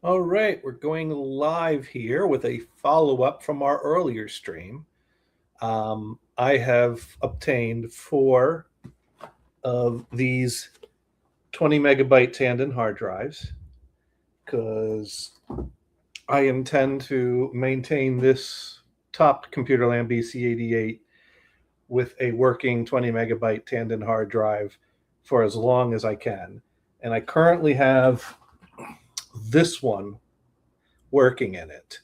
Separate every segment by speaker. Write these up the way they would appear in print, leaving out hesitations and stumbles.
Speaker 1: All right, we're going live here with a follow-up from our earlier stream. I have obtained 4 of these 20 megabyte Tandon hard drives because I intend to maintain this top ComputerLand BC88 with a working 20 megabyte Tandon hard drive for as long as I can. And I currently have this one working in it.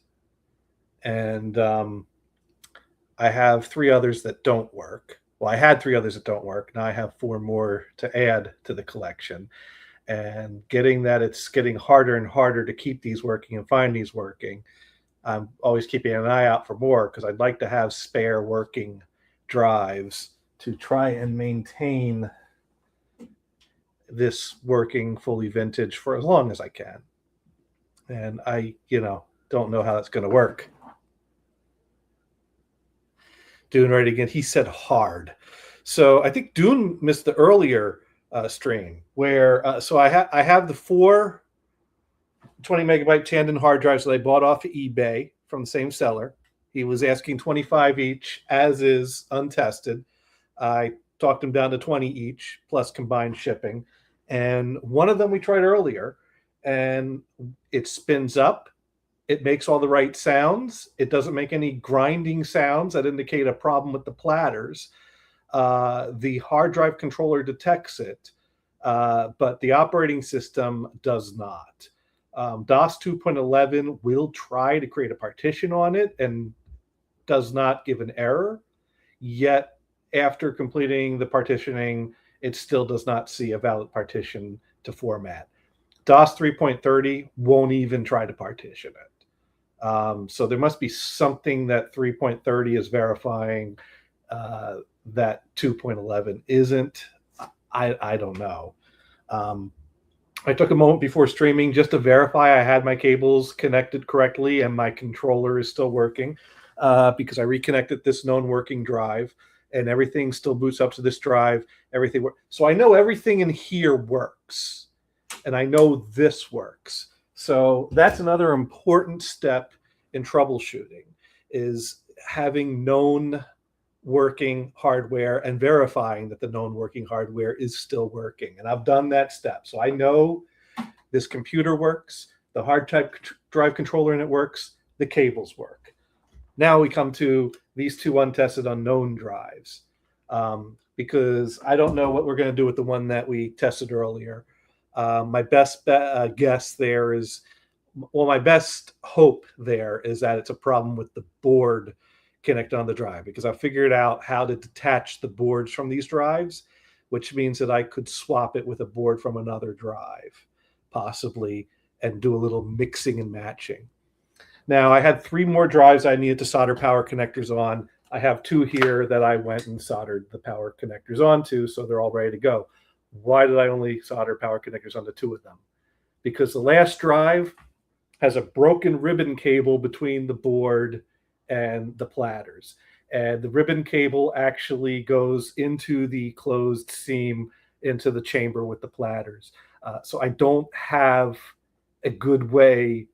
Speaker 1: And I have 3 others that don't work. Well, I had 3 others that don't work. Now I have 4 more to add to the collection. And it's getting harder and harder to keep these working and find these working. I'm always keeping an eye out for more because I'd like to have spare working drives to try and maintain this working fully vintage for as long as I can. And I, don't know how that's going to work. Dune right again. He said hard. So I think Dune missed the earlier stream where I have the 4 20 megabyte Tandon hard drives that I bought off of eBay from the same seller. He was asking 25 each, as is untested. I talked him down to 20 each plus combined shipping. And one of them we tried earlier, and it spins up. It makes all the right sounds. It doesn't make any grinding sounds that indicate a problem with the platters. The hard drive controller detects it, but the operating system does not. DOS 2.11 will try to create a partition on it and does not give an error. Yet, after completing the partitioning, it still does not see a valid partition to format. DOS 3.30 won't even try to partition it. So there must be something that 3.30 is verifying that 2.11 isn't. I don't know. I took a moment before streaming just to verify I had my cables connected correctly and my controller is still working because I reconnected this known working drive and everything still boots up to this drive. Everything works. So I know everything in here works and I know this works. So that's another important step in troubleshooting is having known working hardware and verifying that the known working hardware is still working. And I've done that step. So I know this computer works, the hard drive controller in it works, the cables work. Now we come to these 2 untested unknown drives because I don't know what we're going to do with the one that we tested earlier. My best guess there is, my best hope there is that it's a problem with the board connected on the drive because I figured out how to detach the boards from these drives, which means that I could swap it with a board from another drive, possibly, and do a little mixing and matching. Now, I had 3 more drives I needed to solder power connectors on. I have 2 here that I went and soldered the power connectors onto, so they're all ready to go. Why did I only solder power connectors onto 2 of them? Because the last drive has a broken ribbon cable between the board and the platters. And the ribbon cable actually goes into the closed seam into the chamber with the platters. So I don't have a good way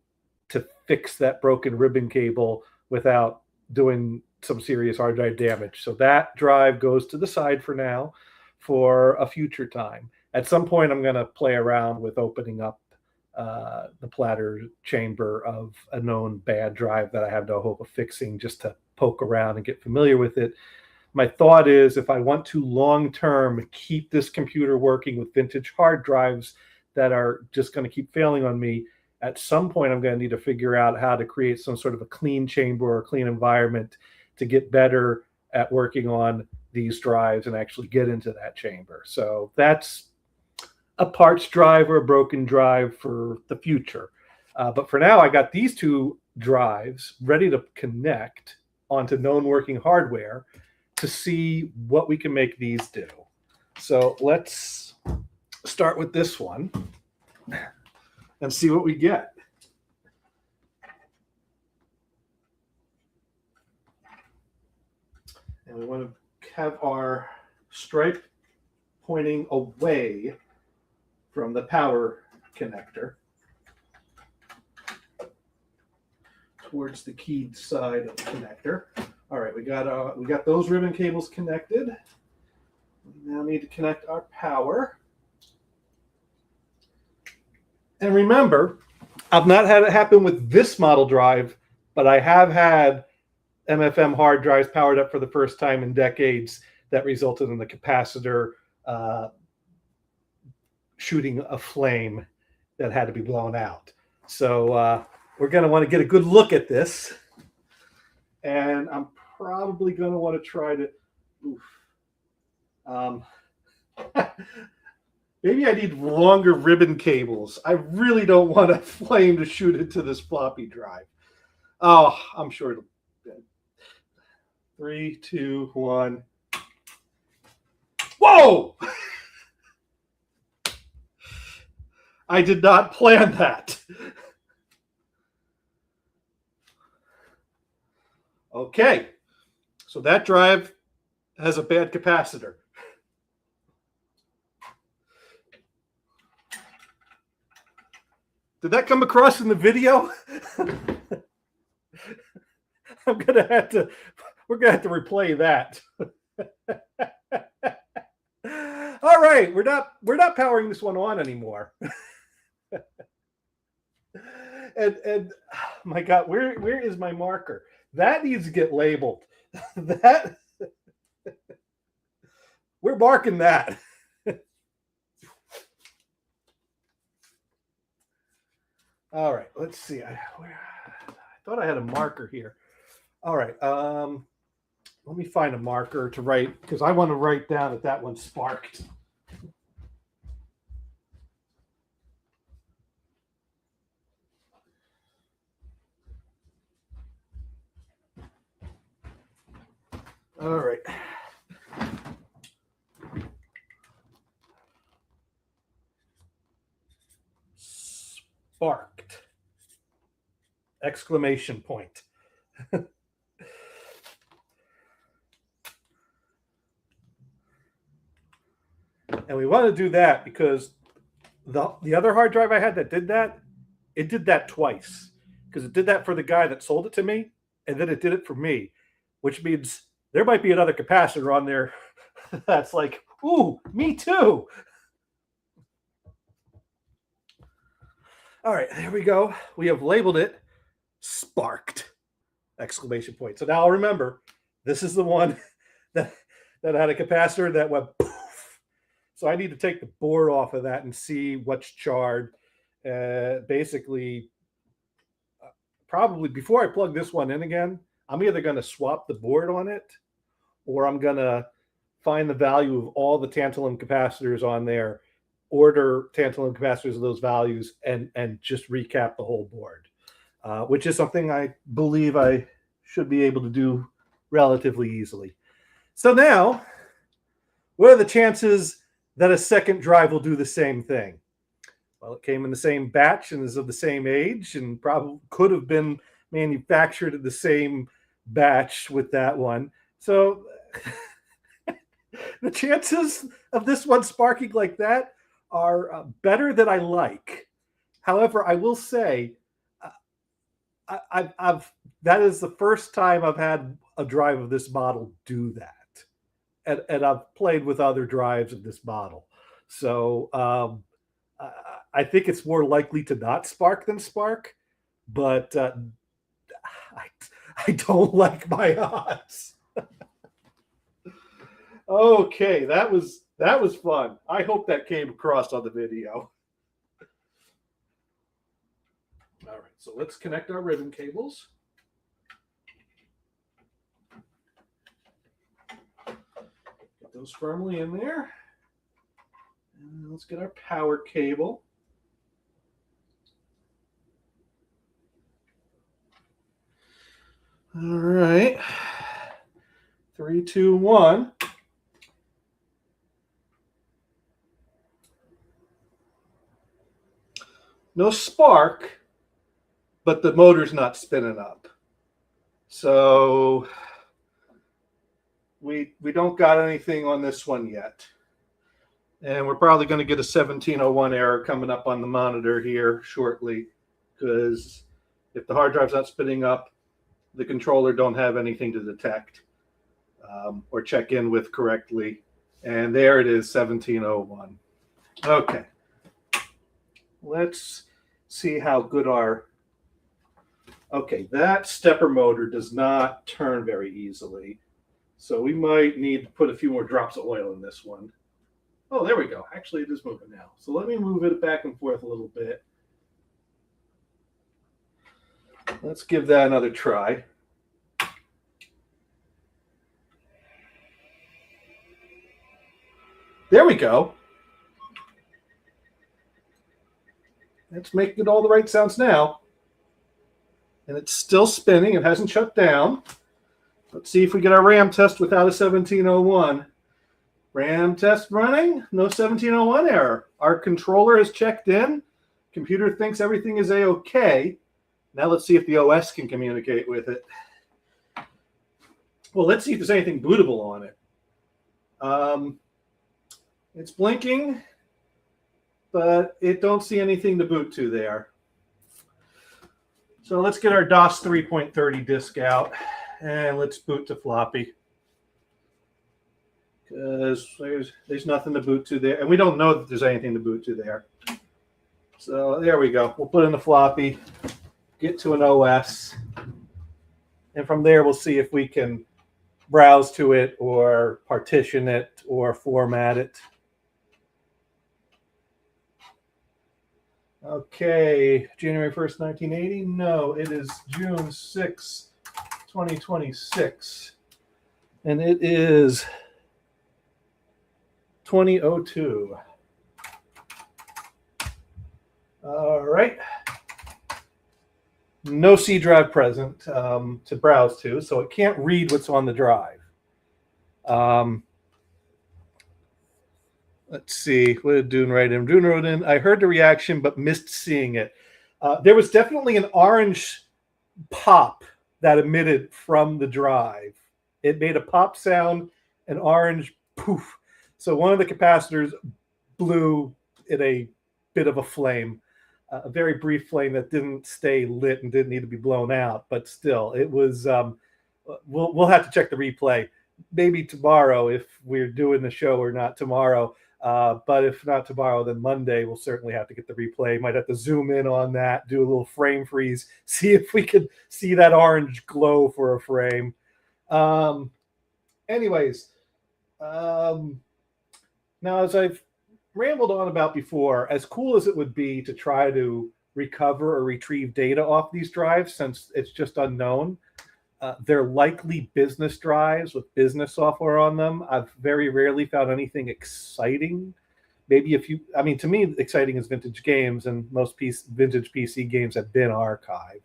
Speaker 1: to fix that broken ribbon cable without doing some serious hard drive damage. So that drive goes to the side for now for a future time. At some point, I'm going to play around with opening up the platter chamber of a known bad drive that I have no hope of fixing just to poke around and get familiar with it. My thought is if I want to long-term keep this computer working with vintage hard drives that are just going to keep failing on me, at some point I'm going to need to figure out how to create some sort of a clean chamber or a clean environment to get better at working on these drives and actually get into that chamber. So that's a parts drive or a broken drive for the future. But for now, I got these 2 drives ready to connect onto known working hardware to see what we can make these do. So let's start with this one and see what we get. And we want to have our stripe pointing away from the power connector. towards the keyed side of the connector. All right, we got those ribbon cables connected. We now need to connect our power. And remember, I've not had it happen with this model drive, but I have had MFM hard drives powered up for the first time in decades that resulted in the capacitor shooting a flame that had to be blown out. So we're going to want to get a good look at this. And I'm probably going to want to try to... maybe I need longer ribbon cables. I really don't want a flame to shoot into this floppy drive. Oh, I'm sure it'll... 3, 2, 1. Whoa! I did not plan that. Okay, so that drive has a bad capacitor. Did that come across in the video? We're gonna have to replay that. All right, we're not powering this one on anymore. and my God, where is my marker? That needs to get labeled. That we're marking that. All right, let's see. I thought I had a marker here. All right, let me find a marker to write, because I want to write down that one sparked. All right. Sparked. Exclamation point. And we want to do that because the other hard drive I had that did that, it did that twice. Because it did that for the guy that sold it to me, and then it did it for me, which means there might be another capacitor on there that's like, ooh, me too. All right, there we go. We have labeled it sparked, exclamation point. So now I'll remember, this is the one that had a capacitor that went poof. So I need to take the board off of that and see what's charred. Basically, probably before I plug this one in again, I'm either going to swap the board on it, or I'm going to find the value of all the tantalum capacitors on there, order tantalum capacitors of those values, and just recap the whole board, which is something I believe I should be able to do relatively easily. So now, what are the chances that a second drive will do the same thing? Well, it came in the same batch and is of the same age and probably could have been manufactured in the same batch with that one. So the chances of this one sparking like that are better than I like. However, I will say that is the first time I've had a drive of this model do that. And I've played with other drives of this model. So I think it's more likely to not spark than spark, but I don't like my odds. Okay, that was fun. I hope that came across on the video. All right, so let's connect our ribbon cables. Get those firmly in there. And let's get our power cable. All right. 3, 2, 1. No spark, but the motor's not spinning up. So we don't got anything on this one yet. And we're probably going to get a 1701 error coming up on the monitor here shortly, because If the hard drive's not spinning up, the controller don't have anything to detect or check in with correctly. And there it is, 1701. Okay. Let's see how good our... Okay, that stepper motor does not turn very easily. So we might need to put a few more drops of oil in this one. Oh, there we go. Actually, it is moving now. So let me move it back and forth a little bit. Let's give that another try. There we go. It's making all the right sounds now. And it's still spinning. It hasn't shut down. Let's see if we get our RAM test without a 1701. RAM test running. No 1701 error. Our controller has checked in. Computer thinks everything is A-OK. Now let's see if the OS can communicate with it. Well, let's see if there's anything bootable on it. It's blinking, but it don't see anything to boot to there. So let's get our DOS 3.30 disk out and let's boot to floppy. Because there's nothing to boot to there. And we don't know that there's anything to boot to there. So there we go. We'll put in the floppy, get to an OS. And from there, we'll see if we can browse to it or partition it or format it. Okay, January 1st, 1980. No, it is June 6, 2026. And it is 2002. All right. No C drive present to browse to, so it can't read what's on the drive. Let's see. What did Dune write in? Dune wrote in, I heard the reaction, but missed seeing it. There was definitely an orange pop that emitted from the drive. It made a pop sound, an orange poof. So one of the capacitors blew in a bit of a flame, a very brief flame that didn't stay lit and didn't need to be blown out. But still, it was, we'll have to check the replay. Maybe tomorrow if we're doing the show or not tomorrow. But if not tomorrow, then Monday, we'll certainly have to get the replay. Might have to zoom in on that, do a little frame freeze, see if we can see that orange glow for a frame. Anyways, now as I've rambled on about before, as cool as it would be to try to recover or retrieve data off these drives, since it's just unknown, they're likely business drives with business software on them. I've very rarely found anything exciting. Maybe if you, I mean, to me, exciting is vintage games, and most vintage PC games have been archived.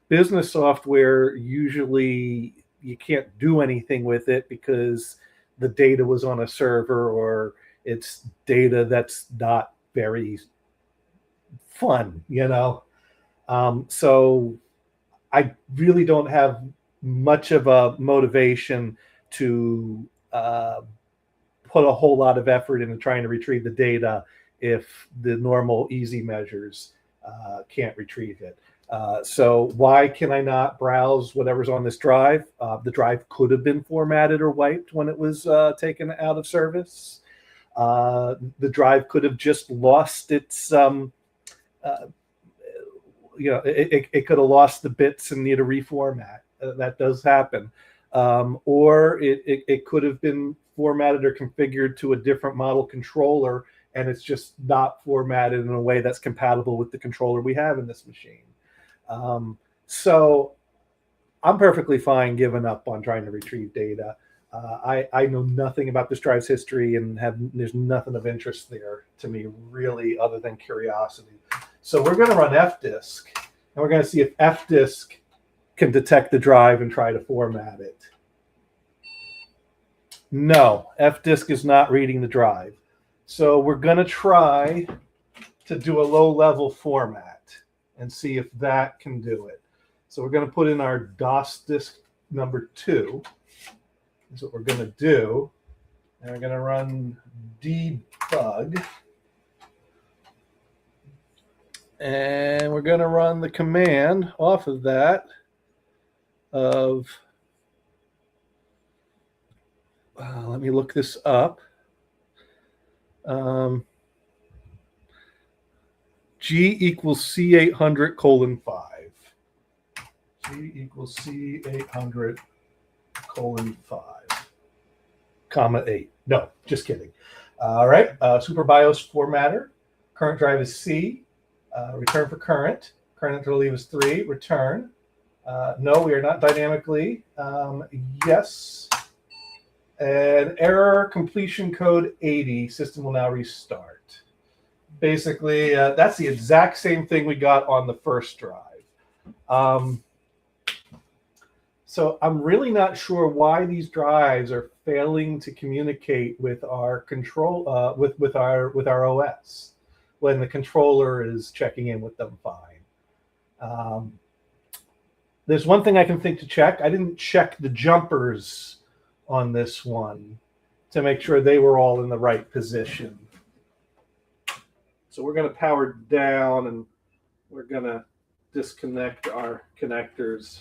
Speaker 1: Business software, usually you can't do anything with it because the data was on a server or it's data that's not very fun, you know? So I really don't have much of a motivation to put a whole lot of effort into trying to retrieve the data if the normal easy measures can't retrieve it. So why can I not browse whatever's on this drive? The drive could have been formatted or wiped when it was taken out of service. The drive could have just lost its, it could have lost the bits and need a reformat. That does happen. Or it could have been formatted or configured to a different model controller, and it's just not formatted in a way that's compatible with the controller we have in this machine. So I'm perfectly fine giving up on trying to retrieve data. I know nothing about this drive's history, and there's nothing of interest there to me, really, other than curiosity. So we're going to run fdisk, and we're going to see if fdisk can detect the drive and try to format it. No, fdisk is not reading the drive. So we're going to try to do a low-level format and see if that can do it. So we're going to put in our DOS disk number 2. That's what we're going to do. And we're going to run debug. And we're going to run the command off of that of, let me look this up. G equals C800 colon 5. G equals C800 colon 5, comma 8. No, just kidding. All right, Super BIOS formatter. Current drive is C. Return for current. Current to leave is 3. Return. No, we are not dynamically. Yes. And error completion code 80. System will now restart. Basically, that's the exact same thing we got on the first drive. So I'm really not sure why these drives are failing to communicate with our control, with our OS when the controller is checking in with them fine. There's one thing I can think to check. I didn't check the jumpers on this one to make sure they were all in the right position. So we're going to power down and we're going to disconnect our connectors.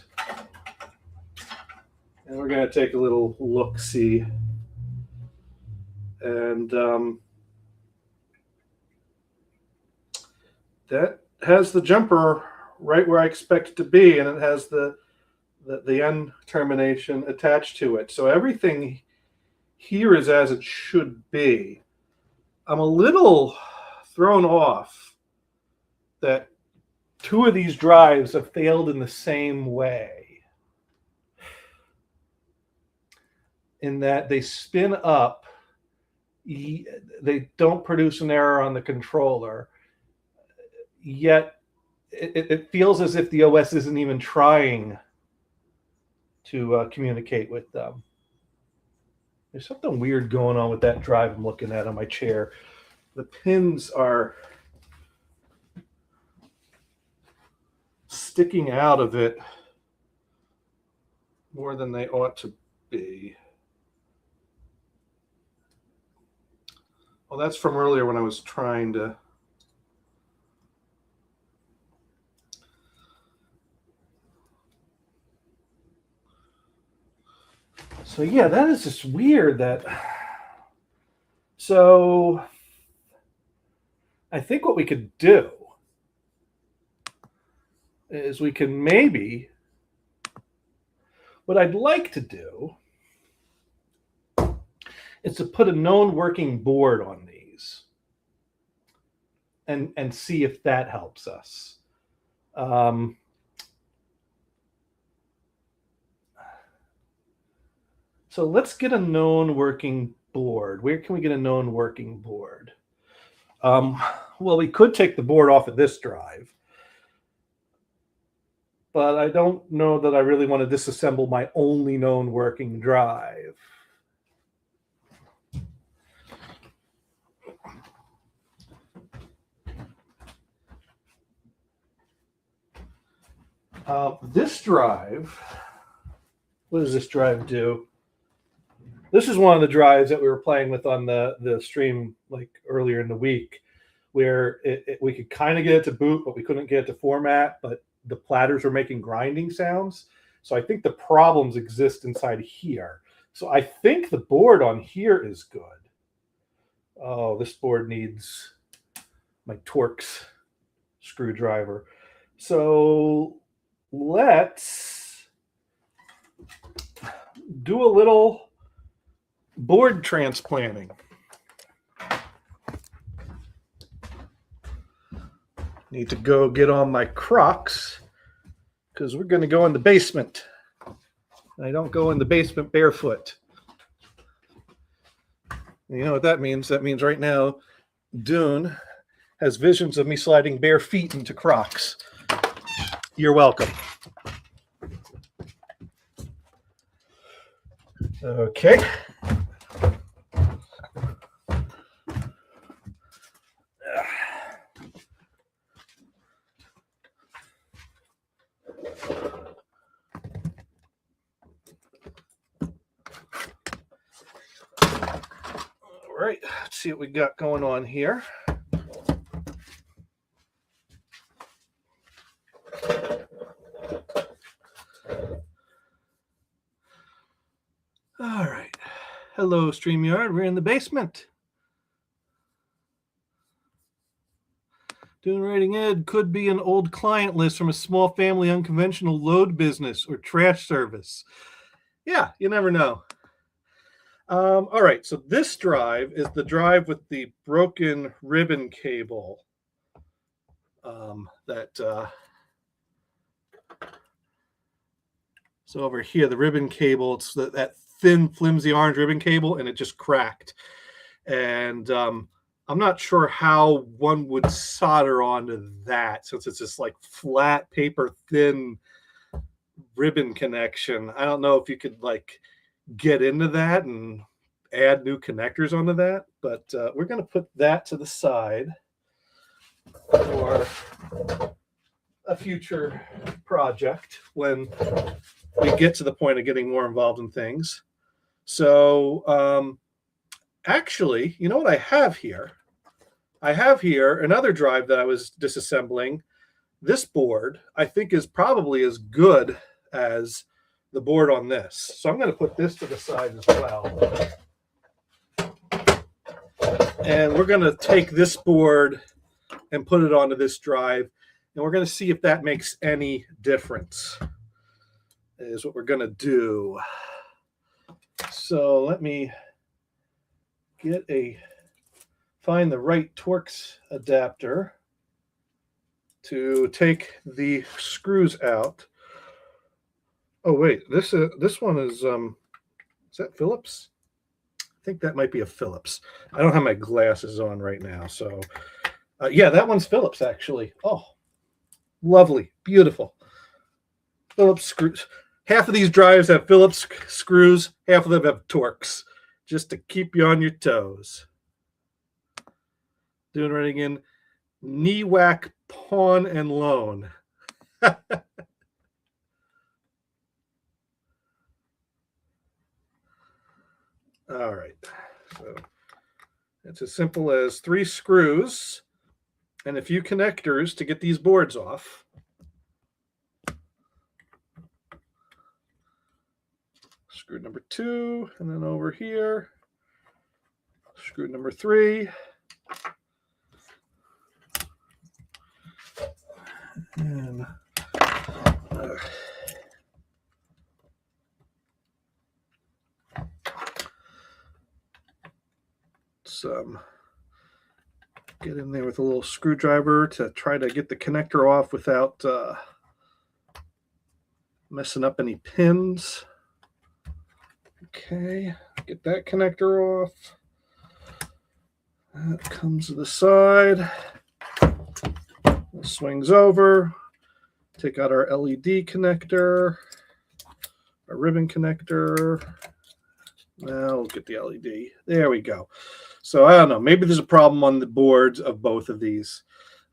Speaker 1: And we're going to take a little look-see. And that has the jumper right where I expect it to be, and it has the end termination attached to it. So everything here is as it should be. I'm a little thrown off that 2 of these drives have failed in the same way, in that they spin up, they don't produce an error on the controller, yet it feels as if the OS isn't even trying to communicate with them. There's something weird going on with that drive I'm looking at on my chair. The pins are sticking out of it more than they ought to be. Well, that's from earlier when I was trying to... So yeah, that is just weird that... So I think what we could do is we can maybe... What I'd like to do is to put a known working board on these and see if that helps us. So let's get a known working board. Where can we get a known working board? Well, we could take the board off of this drive, but I don't know that I really want to disassemble my only known working drive. This drive, what does this drive do? This is one of the drives that we were playing with on the stream like earlier in the week, where we could kind of get it to boot, but we couldn't get it to format, but the platters were making grinding sounds. So I think the problems exist inside here. So I think the board on here is good. Oh, this board needs my Torx screwdriver. So let's do a little board transplanting. Need to go get on my Crocs because we're going to go in the basement. I don't go in the basement barefoot. You know what that means? That means right now Dune has visions of me sliding bare feet into Crocs. You're welcome. Okay. All right, let's see what we got going on here. Hello, StreamYard. We're in the basement. Doing writing ed could be an old client list from a small family unconventional load business or trash service. Yeah, you never know. All right, so this drive is the drive with the broken ribbon cable. So over here, the ribbon cable, it's that thin, flimsy orange ribbon cable, and it just cracked. And I'm not sure how one would solder onto that, since it's this like flat, paper thin ribbon connection. I don't know if you could like get into that and add new connectors onto that, but we're going to put that to the side for a future project when we get to the point of getting more involved in things. So actually, you know what I have here? I have here another drive that I was disassembling. This board, I think, is probably as good as the board on this. So I'm going to put this to the side as well. And we're going to take this board and put it onto this drive. And we're going to see if that makes any difference, is what we're going to do. So let me find the right Torx adapter to take the screws out. Oh wait, this one is that Phillips? I think that might be a Phillips. I don't have my glasses on right now, so yeah, that one's Phillips actually. Oh, lovely, beautiful. Phillips screws. Half of these drives have Phillips screws, half of them have Torx, just to keep you on your toes. Doing right again. Knee whack, pawn, and loan. All right. So it's as simple as 3 screws and a few connectors to get these boards off. Screw number 2, and then over here, screw number 3. And get in there with a little screwdriver to try to get the connector off without messing up any pins. Okay, get that connector off. That comes to the side. It swings over. Take out our LED connector, our ribbon connector. Now we'll get the LED. There we go. So I don't know. Maybe there's a problem on the boards of both of these.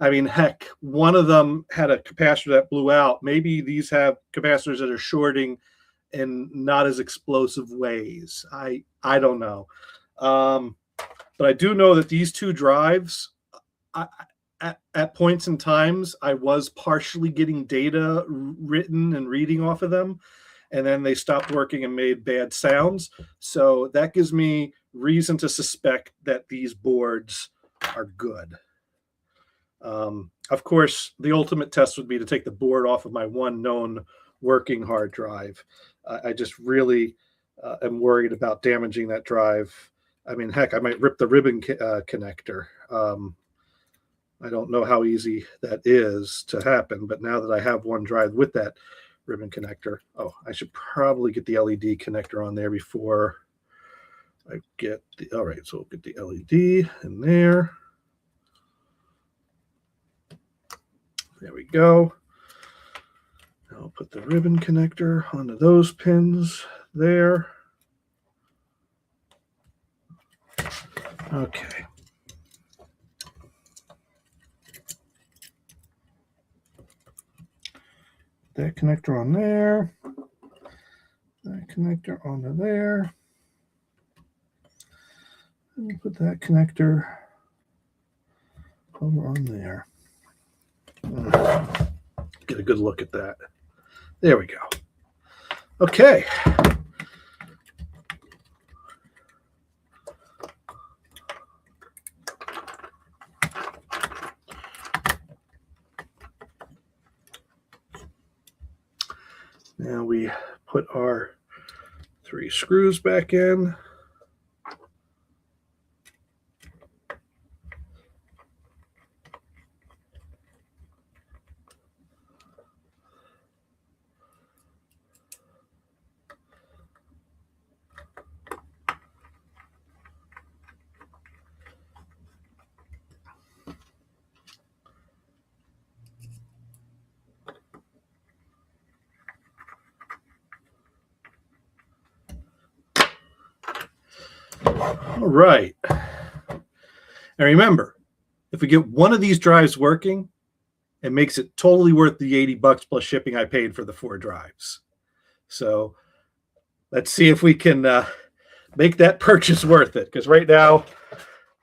Speaker 1: I mean, heck, one of them had a capacitor that blew out. Maybe these have capacitors that are shorting in not as explosive ways. I don't know. But I do know that these 2 drives, at points in times, I was partially getting data written and reading off of them, and then they stopped working and made bad sounds. So that gives me reason to suspect that these boards are good. Of course, the ultimate test would be to take the board off of my one known working hard drive. I just really am worried about damaging that drive. I mean, heck, I might rip the ribbon connector. I don't know how easy that is to happen, but now that I have one drive with that ribbon connector, I should probably get the LED connector on there before I get the, all right, so we'll get the LED in there. There we go. I'll put the ribbon connector onto those pins there. Okay. That connector on there. That connector onto there. And put that connector over on there. Get a good look at that. There we go. Okay. Now we put our 3 screws back in. All right. And remember, if we get one of these drives working, it makes it totally worth the $80 plus shipping I paid for the 4 drives. So let's see if we can make that purchase worth it. Because right now,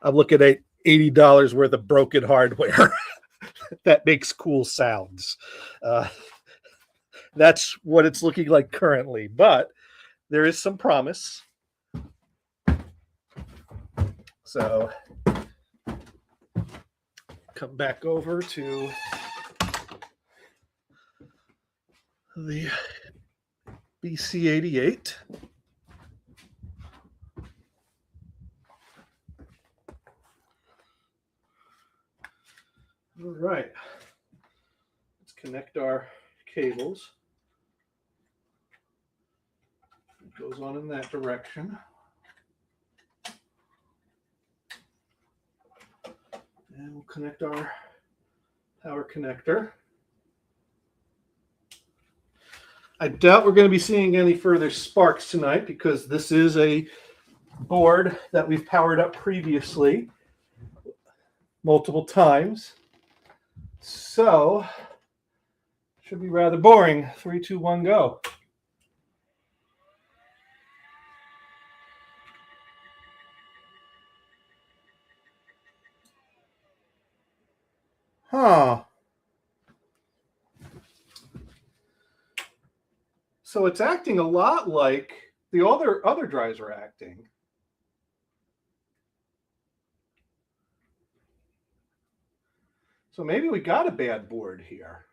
Speaker 1: I'm looking at $80 worth of broken hardware that makes cool sounds. That's what it's looking like currently. But there is some promise. So come back over to the BC88. All right. Let's connect our cables. It goes on in that direction. And we'll connect our power connector. I doubt we're going to be seeing any further sparks tonight because this is a board that we've powered up previously multiple times. So, should be rather boring. 3, 2, 1, go. Huh. So it's acting a lot like the other drives are acting. So maybe we got a bad board here.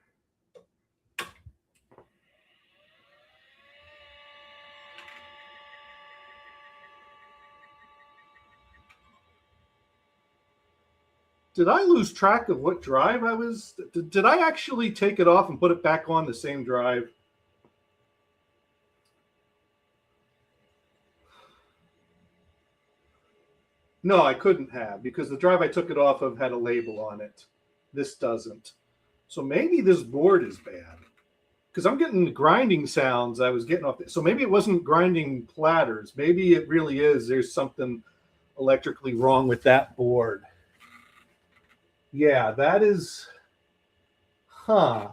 Speaker 1: Did I lose track of what drive I was? Did I actually take it off and put it back on the same drive? No, I couldn't have because the drive I took it off of had a label on it. This doesn't. So maybe this board is bad because I'm getting the grinding sounds I was getting off. So maybe it wasn't grinding platters. Maybe it really is. There's something electrically wrong with that board. Yeah, that is, huh.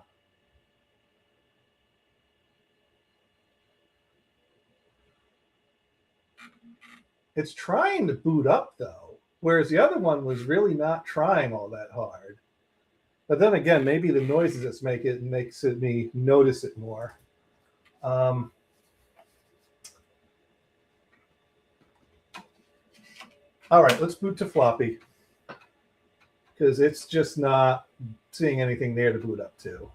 Speaker 1: It's trying to boot up though, whereas the other one was really not trying all that hard. But then again, maybe the noises it's making makes me notice it more. All right, let's boot to floppy because it's just not seeing anything there to boot up to.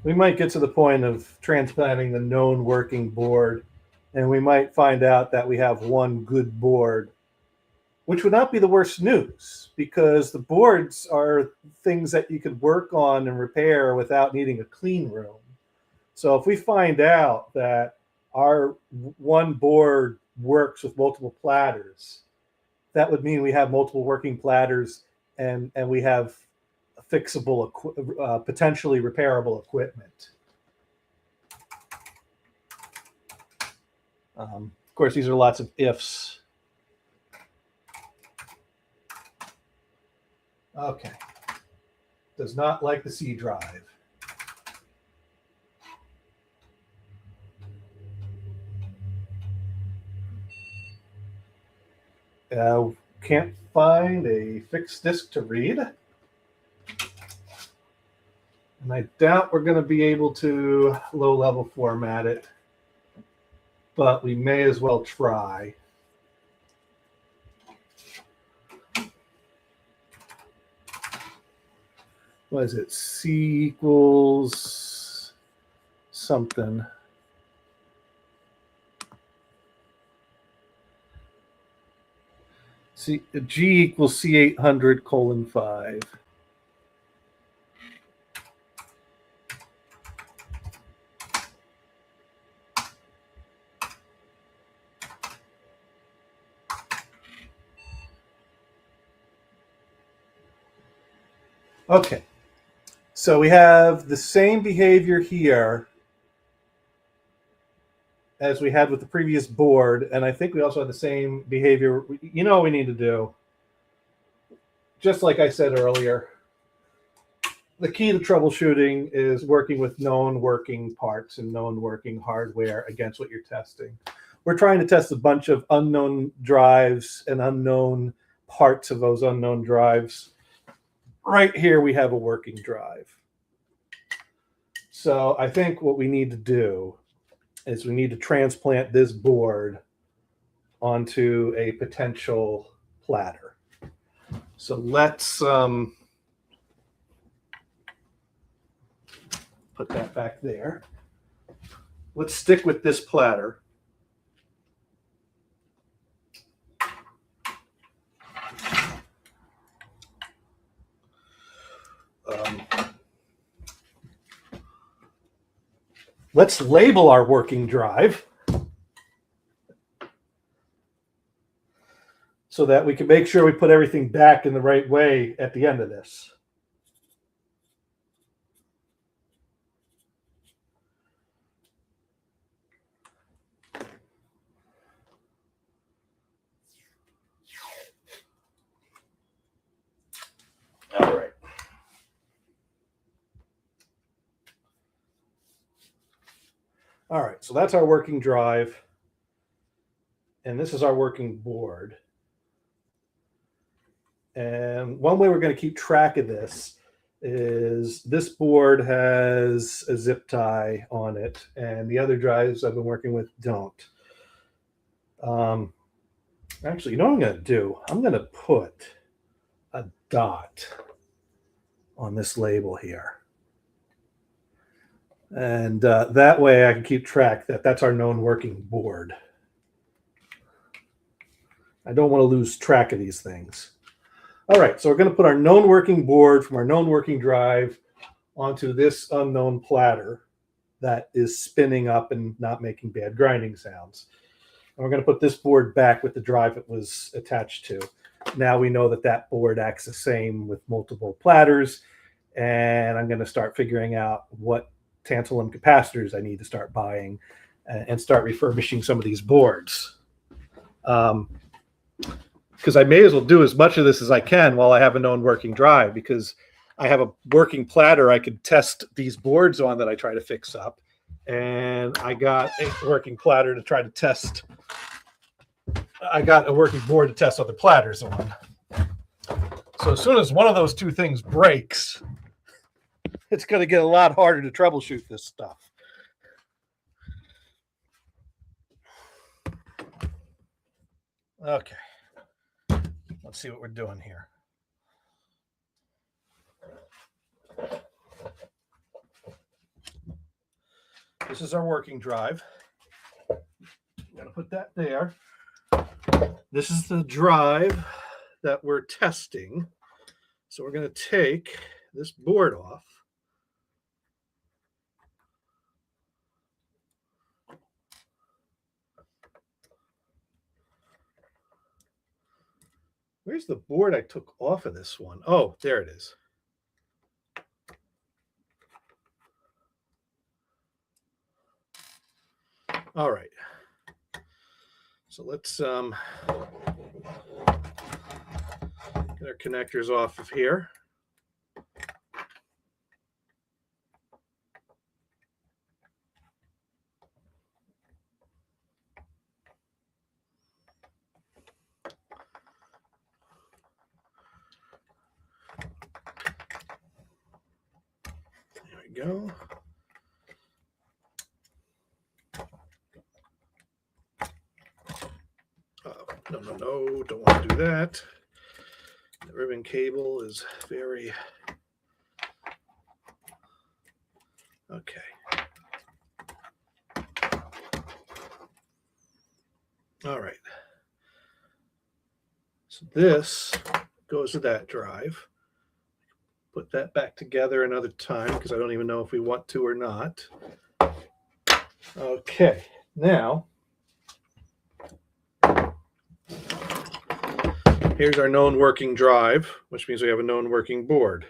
Speaker 1: We might get to the point of transplanting the known working board, and we might find out that we have one good board, which would not be the worst news because the boards are things that you could work on and repair without needing a clean room. So if we find out that our one board works with multiple platters, that would mean we have multiple working platters and we have fixable, potentially repairable equipment. Of course, these are lots of ifs. Okay. Does not like the C drive. Can't find a fixed disk to read. And I doubt we're going to be able to low-level format it, but we may as well try. what is it? C equals something. G equals C800 colon 5. Okay, so we have the same behavior here as we had with the previous board, and I think we also had the same behavior. You know what we need to do? Just like I said earlier, the key to troubleshooting is working with known working parts and known working hardware against what you're testing. We're trying to test a bunch of unknown drives and unknown parts of those unknown drives. Right here, we have a working drive. So I think what we need to do is we need to transplant this board onto a potential platter. So let's put that back there. Let's stick with this platter. Let's label our working drive so that we can make sure we put everything back in the right way at the end of this. All right. All right, so that's our working drive. And this is our working board. And one way we're going to keep track of this is this board has a zip tie on it, and the other drives I've been working with don't. Actually, you know what I'm going to do? I'm going to put a dot on this label here. And that way I can keep track that that's our known working board. I don't want to lose track of these things. All right, so we're going to put our known working board from our known working drive onto this unknown platter that is spinning up and not making bad grinding sounds. And we're going to put this board back with the drive it was attached to. Now we know that that board acts the same with multiple platters, and I'm going to start figuring out what tantalum capacitors I need to start buying and start refurbishing some of these boards. Because I may as well do as much of this as I can while I have a known working drive, because I have a working platter I could test these boards on that I try to fix up. And I got a working platter to try to test. I got a working board to test other platters on. So as soon as one of those two things breaks, it's going to get a lot harder to troubleshoot this stuff. Okay. Let's see what we're doing here. This is our working drive. I'm going to put that there. This is the drive that we're testing. So we're going to take this board off. Where's the board I took off of this one? Oh, there it is. All right. So let's get our connectors off of here. There we go. No, don't want to do that. The ribbon cable is very Okay. All right. So this goes to that drive. Put that back together another time because I don't even know if we want to or not. Okay. Now, here's our known working drive, which means we have a known working board.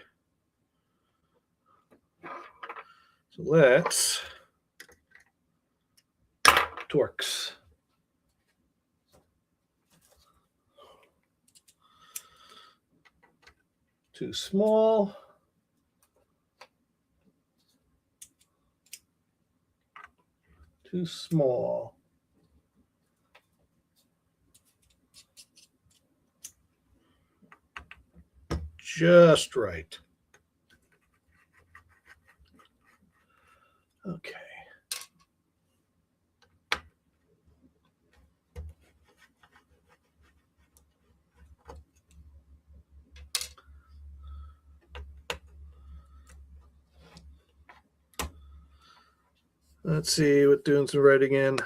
Speaker 1: So let's Torx. Too small. Too small. Just right. Okay. Let's see what doing some writing in.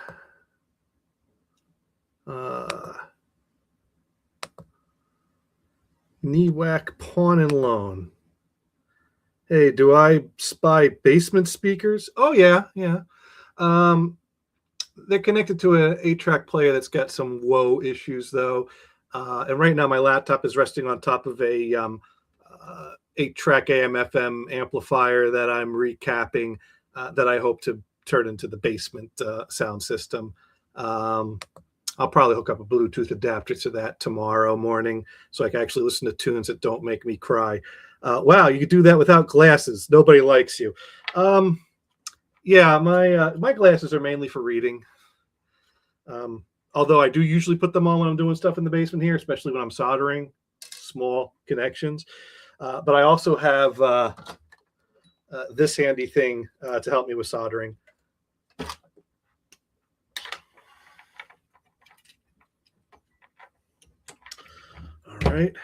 Speaker 1: NEWAC Pawn and Loan. Hey, do I spy basement speakers? Oh, yeah. They're connected to an 8-track player that's got some whoa issues, though. And right now my laptop is resting on top of a 8-track AM/FM amplifier that I'm recapping that I hope to turn into the basement sound system. I'll probably hook up a Bluetooth adapter to that tomorrow morning so I can actually listen to tunes that don't make me cry. Wow, you could do that without glasses. Nobody likes you. Yeah, my glasses are mainly for reading. Although I do usually put them on when I'm doing stuff in the basement here, especially when I'm soldering small connections. But I also have this handy thing to help me with soldering. All right.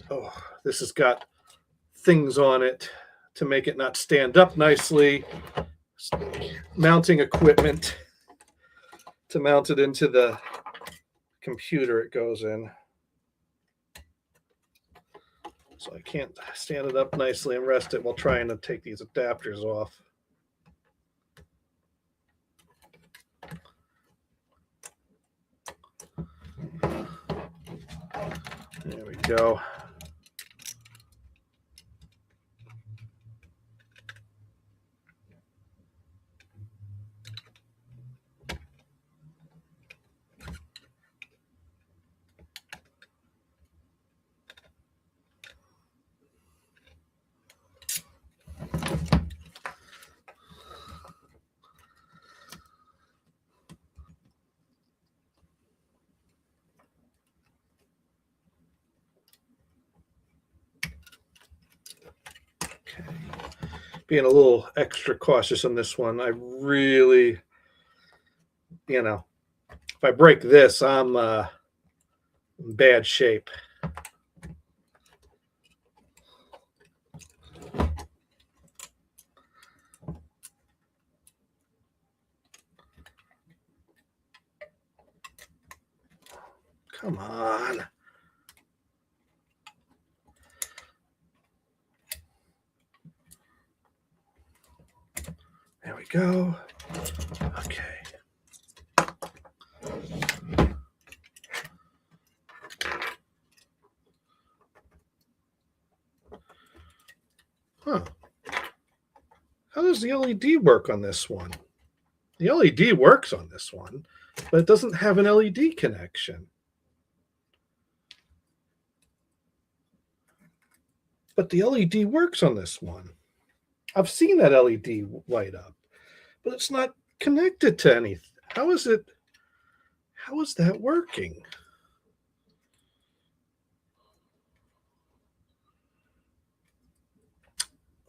Speaker 1: Oh, this has got things on it to make it not stand up nicely. Mounting equipment to mount it into the computer it goes in. So I can't stand it up nicely and rest it while trying to take these adapters off. There we go. Being a little extra cautious on this one. I really, if I break this, I'm in bad shape. Come on. There we go. Okay. Huh. How does the LED work on this one? The LED works on this one, but it doesn't have an LED connection. But the LED works on this one. I've seen that LED light up, but it's not connected to anything. How is that working?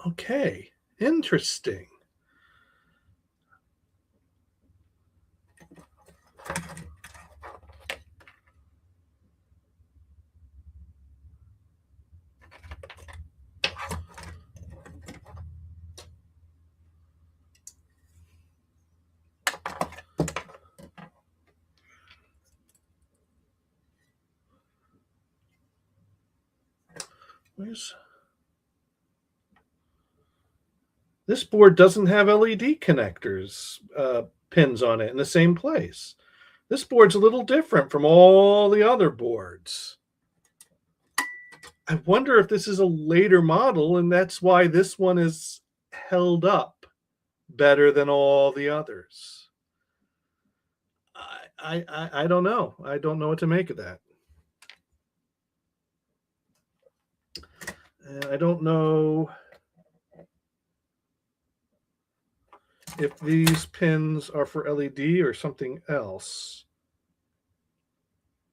Speaker 1: Okay, interesting. This board doesn't have LED connectors, pins on it in the same place. This board's a little different from all the other boards. I wonder if this is a later model and that's why this one is held up better than all the others. I don't know. I don't know what to make of that. And I don't know if these pins are for LED or something else.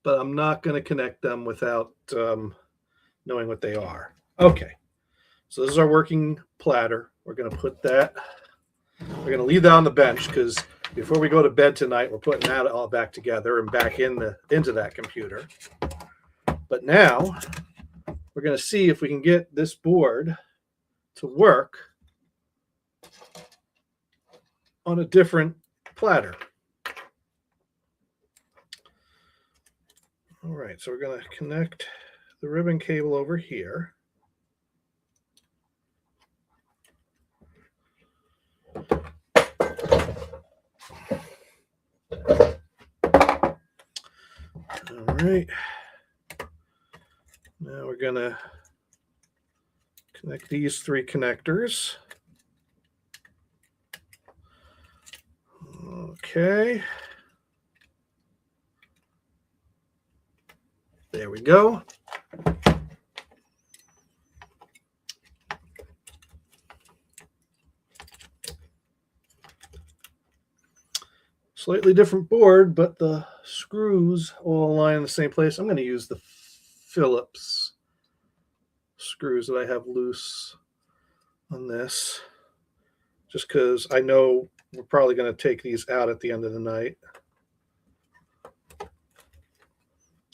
Speaker 1: But I'm not going to connect them without knowing what they are. Okay. So this is our working platter. We're going to put that, we're going to leave that on the bench because before we go to bed tonight, we're putting that all back together and back into that computer. But now we're going to see if we can get this board to work on a different platter. All right, so we're going to connect the ribbon cable over here. All right. Now we're going to connect these three connectors. Okay. There we go. Slightly different board, but the screws all align in the same place. I'm going to use the Phillips screws that I have loose on this, just because I know we're probably going to take these out at the end of the night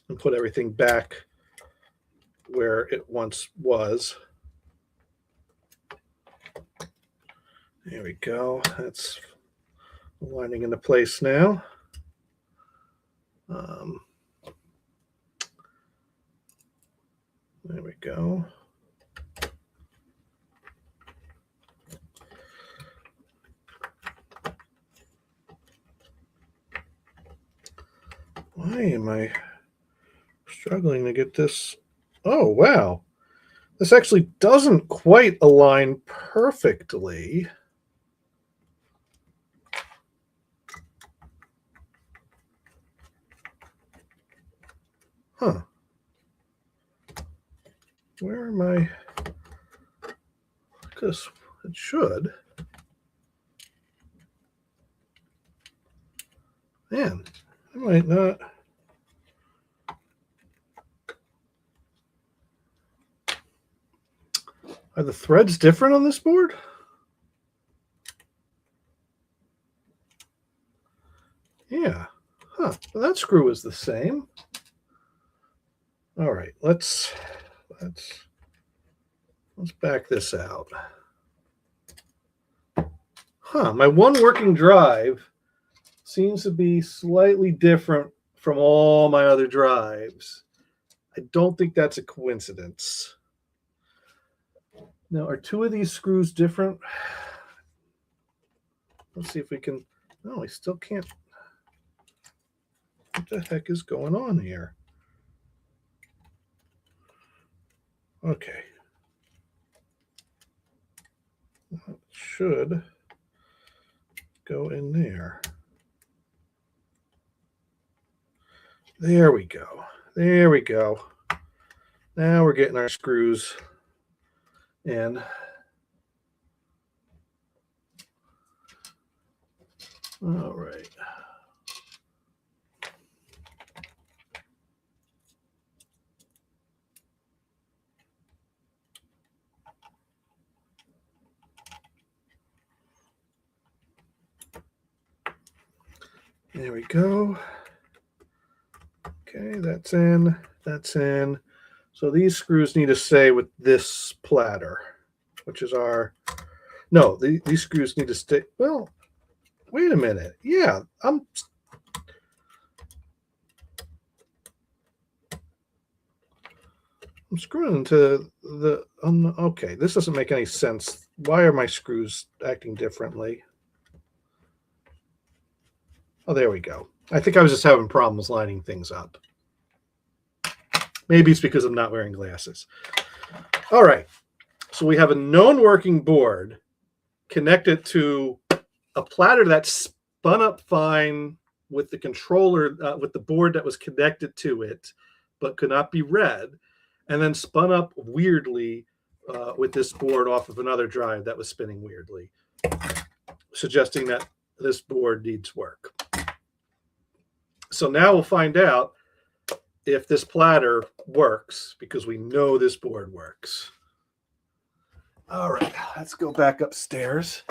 Speaker 1: and put everything back where it once was. There we go. That's aligning into place now. There we go. Why am I struggling to get this? Oh, wow. This actually doesn't quite align perfectly. Huh. Where am I? Because it should. Man, I might not. Are the threads different on this board? Yeah. Huh. Well, that screw is the same. All right, let's back this out. Huh, my one working drive seems to be slightly different from all my other drives. I don't think that's a coincidence. Now, are two of these screws different? Let's see if we can. No, I still can't. What the heck is going on here? Okay. That should go in there. There we go. There we go. Now we're getting our screws in. All right. There we go. Okay, that's in. That's in. So these screws need to stay with this platter, which is our. No, these screws need to stay. Well, wait a minute. Yeah, I'm screwing into okay, this doesn't make any sense. Why are my screws acting differently? Oh, there we go. I think I was just having problems lining things up. Maybe it's because I'm not wearing glasses. All right. So we have a known working board connected to a platter that's spun up fine with the controller, with the board that was connected to it, but could not be read, and then spun up weirdly with this board off of another drive that was spinning weirdly, suggesting that this board needs work. So now we'll find out if this platter works, because we know this board works. All right, let's go back upstairs.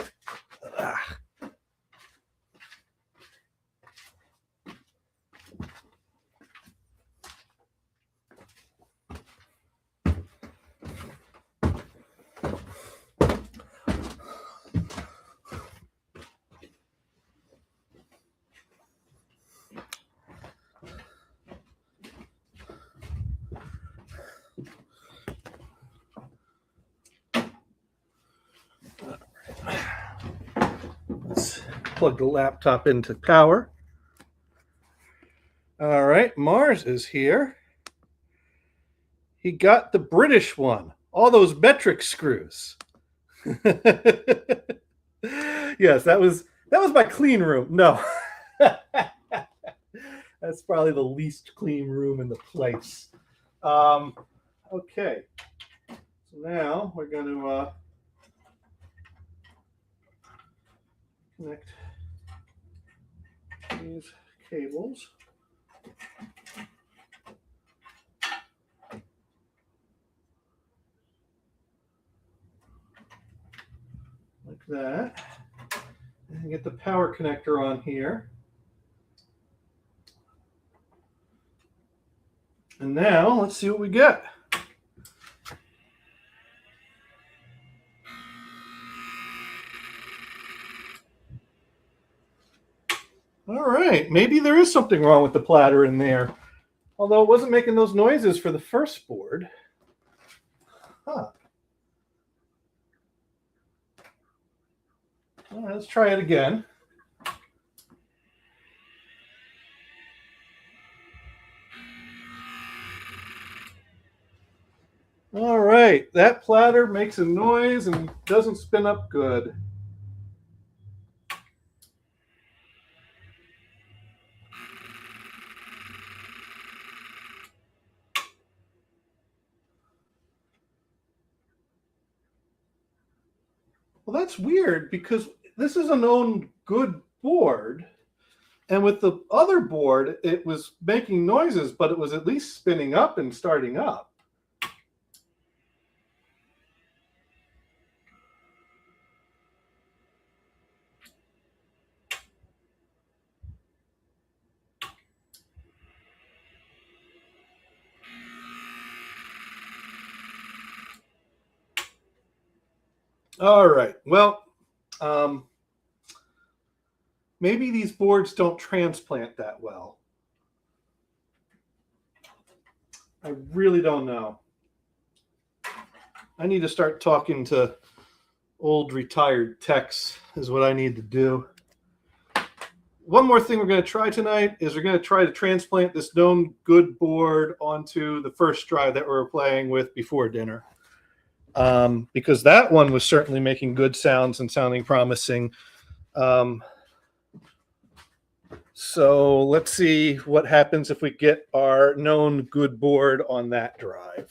Speaker 1: Let's plug the laptop into power. All right, Mars is here. He got the British one, all those metric screws. Yes, that was my clean room. No. That's probably the least clean room in the place. Okay. So now we're going to connect these cables. Like that. And get the power connector on here. And now let's see what we get. All right, maybe there is something wrong with the platter in there. Although it wasn't making those noises for the first board. Huh. All right, let's try it again. All right, that platter makes a noise and doesn't spin up good. Well, that's weird because this is a known good board. And with the other board, it was making noises, but it was at least spinning up and starting up. All right. Well, maybe these boards don't transplant that well. I really don't know. I need to start talking to old retired techs is what I need to do. One more thing we're going to try tonight is we're going to try to transplant this known good board onto the first drive that we were playing with before dinner. Because that one was certainly making good sounds and sounding promising. So let's see what happens if we get our known good board on that drive.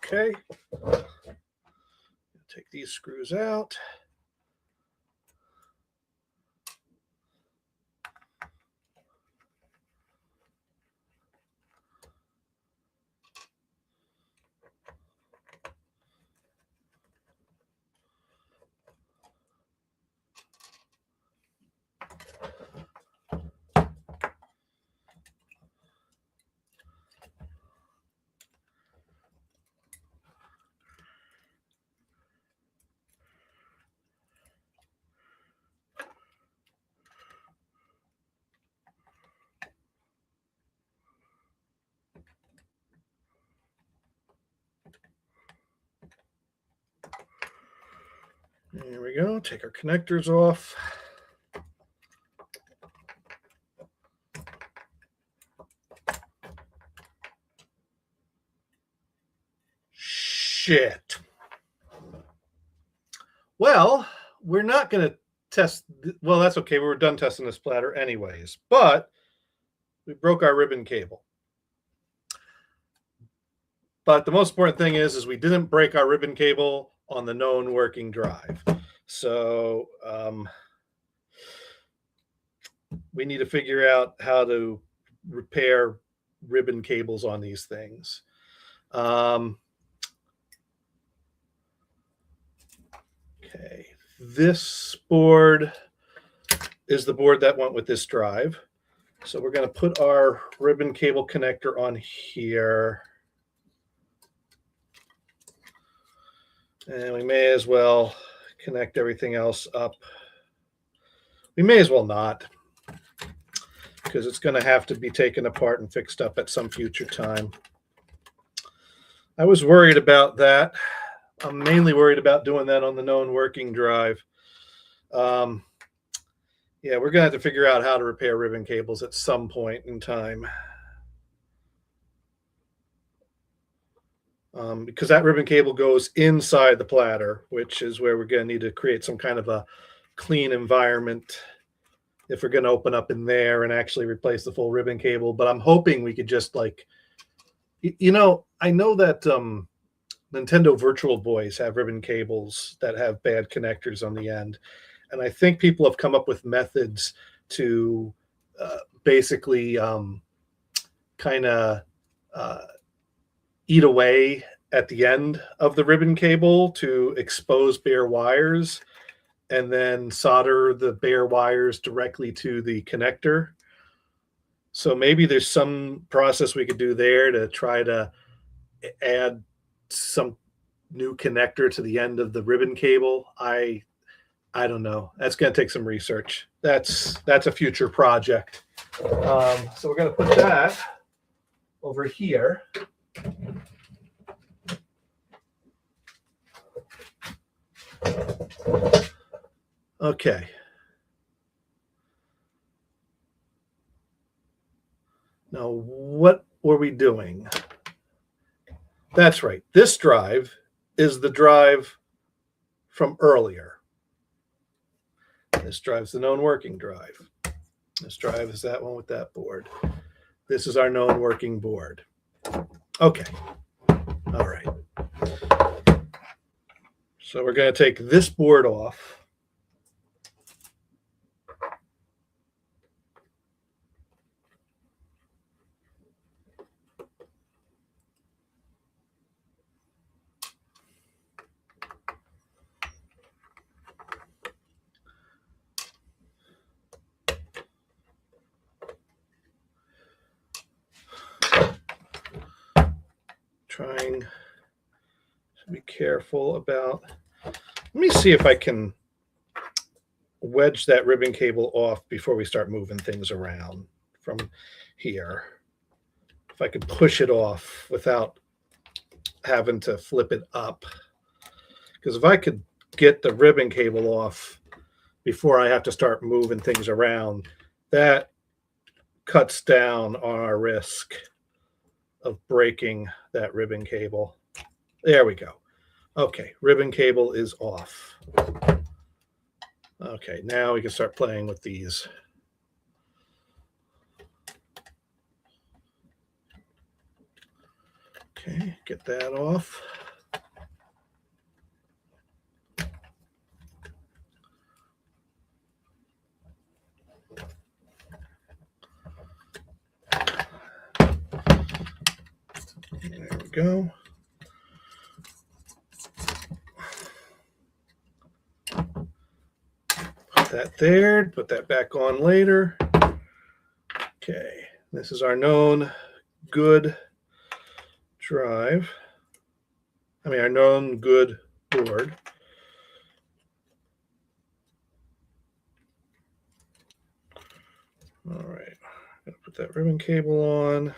Speaker 1: Okay, take these screws out. There we go. Take our connectors off. Shit. Well, we're not going to test. Well, that's okay. We were done testing this platter anyways, but we broke our ribbon cable. But the most important thing is we didn't break our ribbon cable on the known working drive. So we need to figure out how to repair ribbon cables on these things. Okay, this board is the board that went with this drive. So we're going to put our ribbon cable connector on here. And we may as well connect everything else up. We may as well not, because it's going to have to be taken apart and fixed up at some future time. I was worried about that. I'm mainly worried about doing that on the known working drive. Yeah, we're going to have to figure out how to repair ribbon cables at some point in time. Because that ribbon cable goes inside the platter, which is where we're going to need to create some kind of a clean environment if we're going to open up in there and actually replace the full ribbon cable. But I'm hoping we could just like, you know, I know that Nintendo Virtual Boys have ribbon cables that have bad connectors on the end. And I think people have come up with methods to basically kind of eat away at the end of the ribbon cable to expose bare wires and then solder the bare wires directly to the connector. So maybe there's some process we could do there to try to add some new connector to the end of the ribbon cable. I don't know. That's going to take some research. That's a future project. So we're going to put that over here. Okay. Now, what were we doing? That's right. This drive is the drive from earlier. This drive's the known working drive. This drive is that one with that board. This is our known working board. Okay. All right. So we're going to take this board off. Trying to be careful about. Let me see if I can wedge that ribbon cable off before we start moving things around from here. If I could push it off without having to flip it up. Because if I could get the ribbon cable off before I have to start moving things around, that cuts down on our risk of breaking that ribbon cable. There we go. Okay, ribbon cable is off. Okay, now we can start playing with these. Okay, get that off. There we go. Put that there, put that back on later. Okay, this is our known good drive. Our known good board. All right, I'm gonna put that ribbon cable on.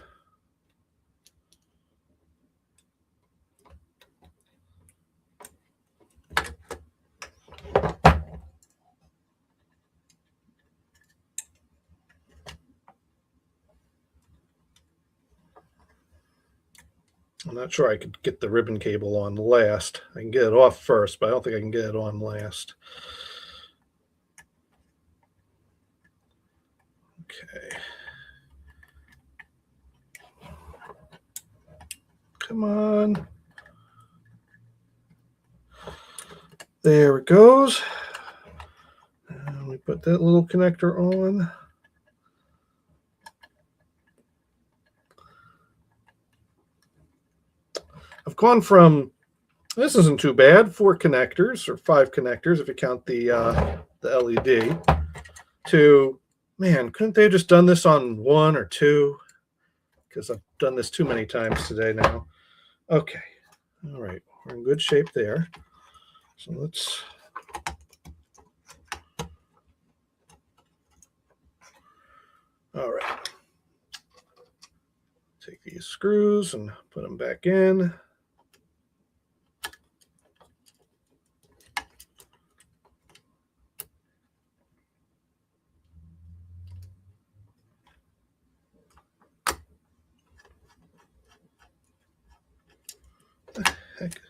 Speaker 1: I'm not sure I could get the ribbon cable on last. I can get it off first, but I don't think I can get it on last. Okay. Come on. There it goes. And we put that little connector on. I've gone from, this isn't too bad, 4 connectors or 5 connectors if you count the LED, to, man, couldn't they have just done this on 1 or 2? Because I've done this too many times today now. Okay. All right. We're in good shape there. So let's all right. Take these screws and put them back in. Heck.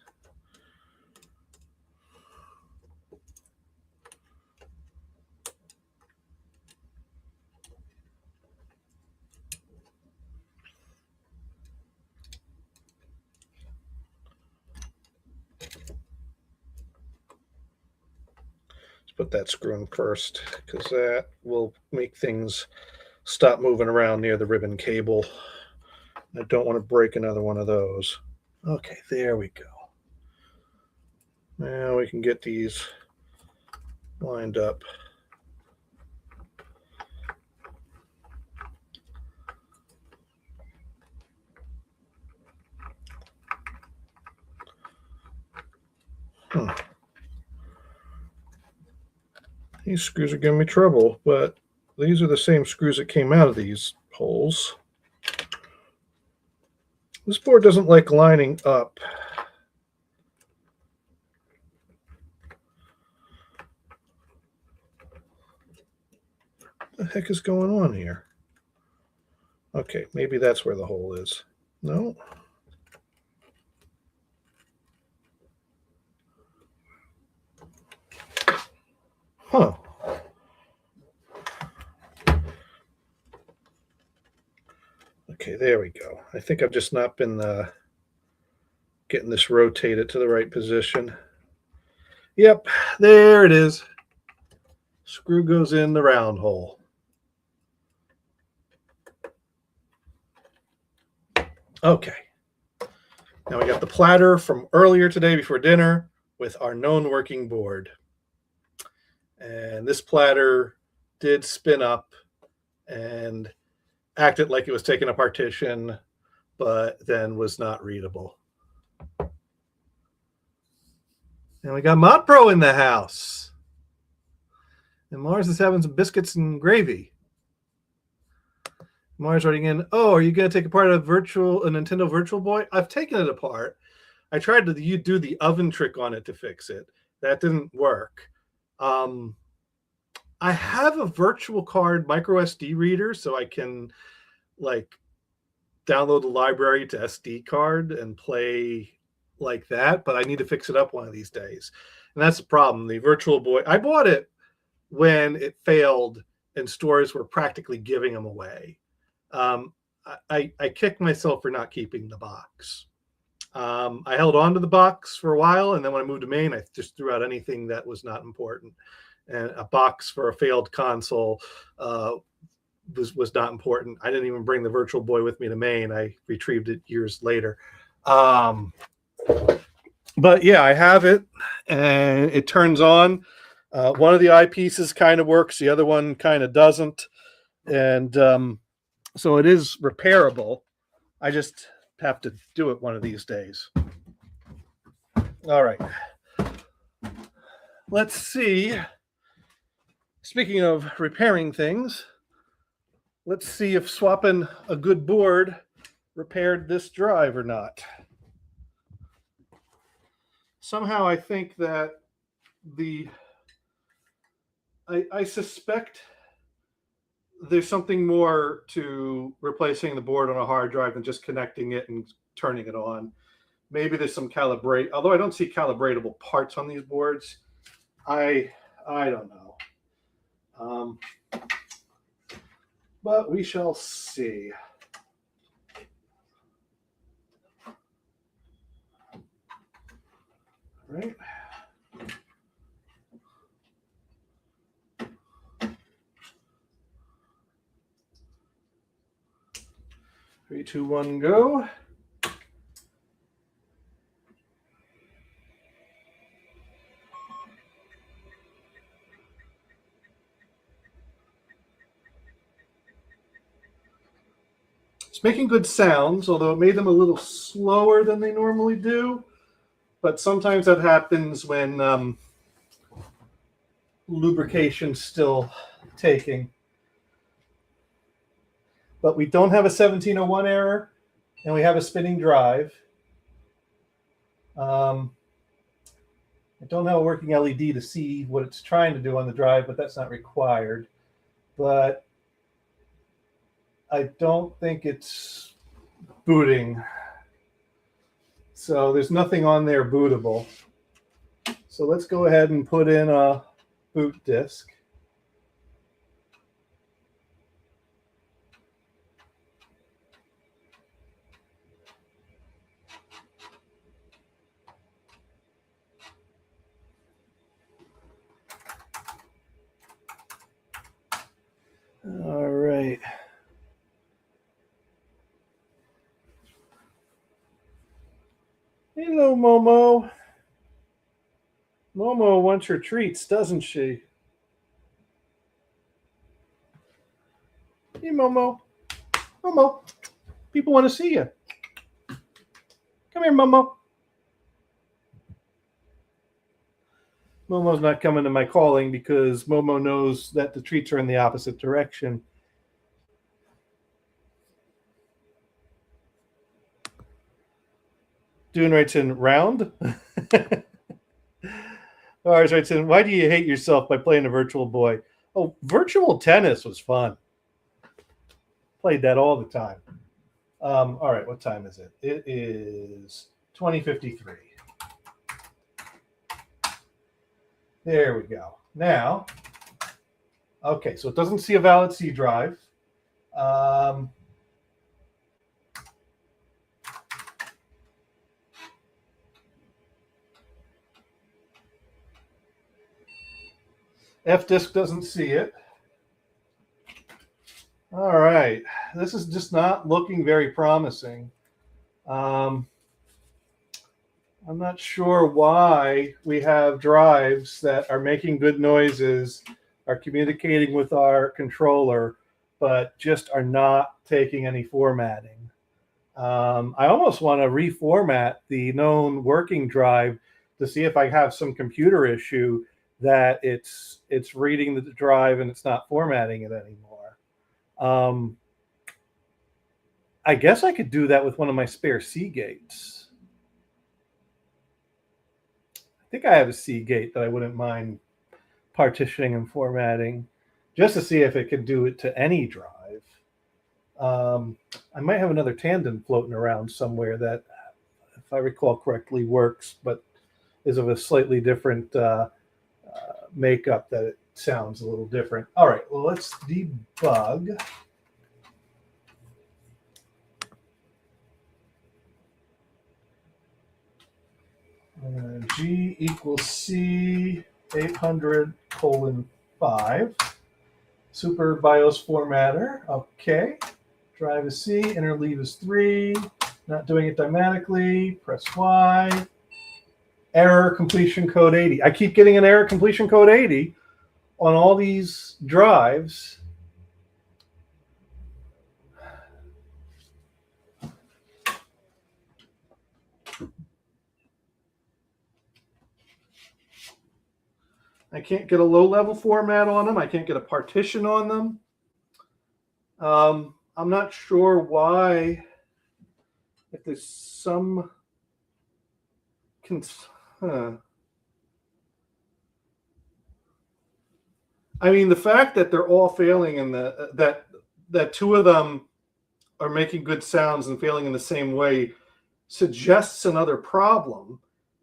Speaker 1: Put that screw in first because that will make things stop moving around near the ribbon cable. I don't want to break another one of those. Okay, there we go. Now we can get these lined up. These screws are giving me trouble, but these are the same screws that came out of these holes. This board doesn't like lining up. What the heck is going on here? Okay, maybe that's where the hole is. No. Huh. Okay, there we go. I think I've just not been getting this rotated to the right position. Yep, there it is. Screw goes in the round hole. Okay. Now we got the platter from earlier today before dinner with our known working board. And this platter did spin up and acted like it was taking a partition, but then was not readable. And we got Mod Pro in the house. And Mars is having some biscuits and gravy. Mars writing in, oh, are you going to take apart a Nintendo Virtual Boy? I've taken it apart. I tried to do the oven trick on it to fix it. That didn't work. I have a virtual card micro SD reader, so I can like download the library to SD card and play like that, but I need to fix it up one of these days. And that's the problem. The Virtual Boy, I bought it when it failed and stores were practically giving them away. I kicked myself for not keeping the box. I held on to the box for a while, and then when I moved to Maine, I just threw out anything that was not important. And a box for a failed console was not important. I didn't even bring the Virtual Boy with me to Maine. I retrieved it years later. But yeah, I have it, and it turns on. One of the eyepieces kind of works. The other one kind of doesn't. And so it is repairable. I just have to do it one of these days. All right. Let's see. Speaking of repairing things, let's see if swapping a good board repaired this drive or not. Somehow I think that I suspect there's something more to replacing the board on a hard drive than just connecting it and turning it on. Maybe there's some calibrate, although I don't see calibratable parts on these boards. I don't know. But we shall see. All right. Three, two, one, go. It's making good sounds, although it made them a little slower than they normally do. But sometimes that happens when lubrication's still taking. But we don't have a 1701 error, and we have a spinning drive. I don't have a working LED to see what it's trying to do on the drive, but that's not required. But I don't think it's booting. So there's nothing on there bootable. So let's go ahead and put in a boot disk. All right. Hello, Momo. Momo wants her treats, doesn't she? Hey, Momo. Momo. People want to see you. Come here, Momo. Momo's not coming to my calling because Momo knows that the treats are in the opposite direction. Dune writes in, round? Lars writes in, why do you hate yourself by playing a Virtual Boy? Oh, virtual tennis was fun. Played that all the time. All right, what time is it? It is 20:53. There we go. Now, okay, so it doesn't see a valid C drive. F-disk doesn't see it. All right, this is just not looking very promising. I'm not sure why we have drives that are making good noises, are communicating with our controller, but just are not taking any formatting. I almost want to reformat the known working drive to see if I have some computer issue that it's reading the drive and it's not formatting it anymore. I guess I could do that with one of my spare Seagates. I think I have a Seagate that I wouldn't mind partitioning and formatting just to see if it could do it to any drive. I might have another Tandon floating around somewhere that, if I recall correctly, works, but is of a slightly different makeup that it sounds a little different. All right, well, let's debug. G equals C 800:5. Super BIOS formatter. Okay. Drive is C. Interleave is 3. Not doing it dynamically. Press Y. Error completion code 80. I keep getting an error completion code 80 on all these drives. I can't get a low-level format on them. I can't get a partition on them. I'm not sure why. If there's some I mean, the fact that they're all failing and that two of them are making good sounds and failing in the same way suggests another problem,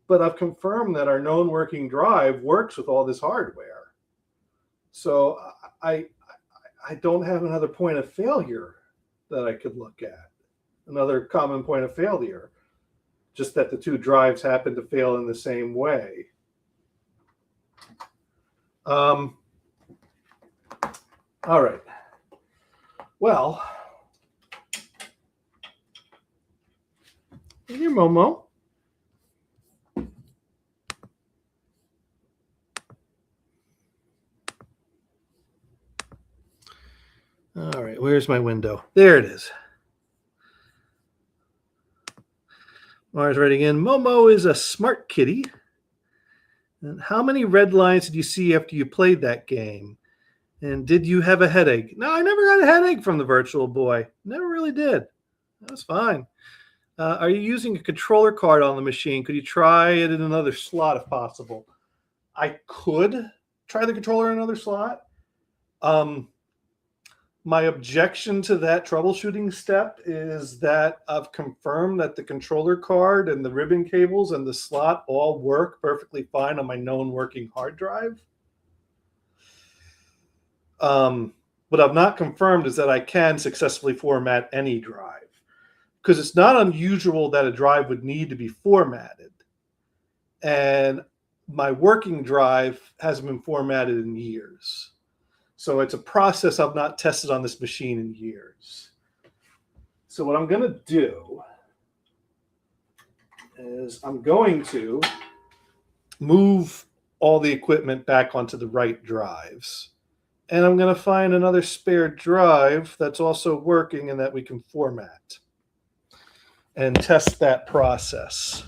Speaker 1: but I've confirmed that our known working drive works with all this hardware. So I don't have another point of failure that I could look at, another common point of failure, just that the two drives happen to fail in the same way. All right. Well, here, Momo. All right, where's my window? There it is. Mars writing in, Momo is a smart kitty. And how many red lines did you see after you played that game? And did you have a headache? No, I never got a headache from the Virtual Boy. Never really did. That was fine. Are you using a controller card on the machine? Could you try it in another slot if possible? I could try the controller in another slot. My objection to that troubleshooting step is that I've confirmed that the controller card and the ribbon cables and the slot all work perfectly fine on my known working hard drive. What I've not confirmed is that I can successfully format any drive, because it's not unusual that a drive would need to be formatted. And my working drive hasn't been formatted in years. So it's a process I've not tested on this machine in years. So what I'm going to do is I'm going to move all the equipment back onto the right drives. And I'm going to find another spare drive that's also working and that we can format. And test that process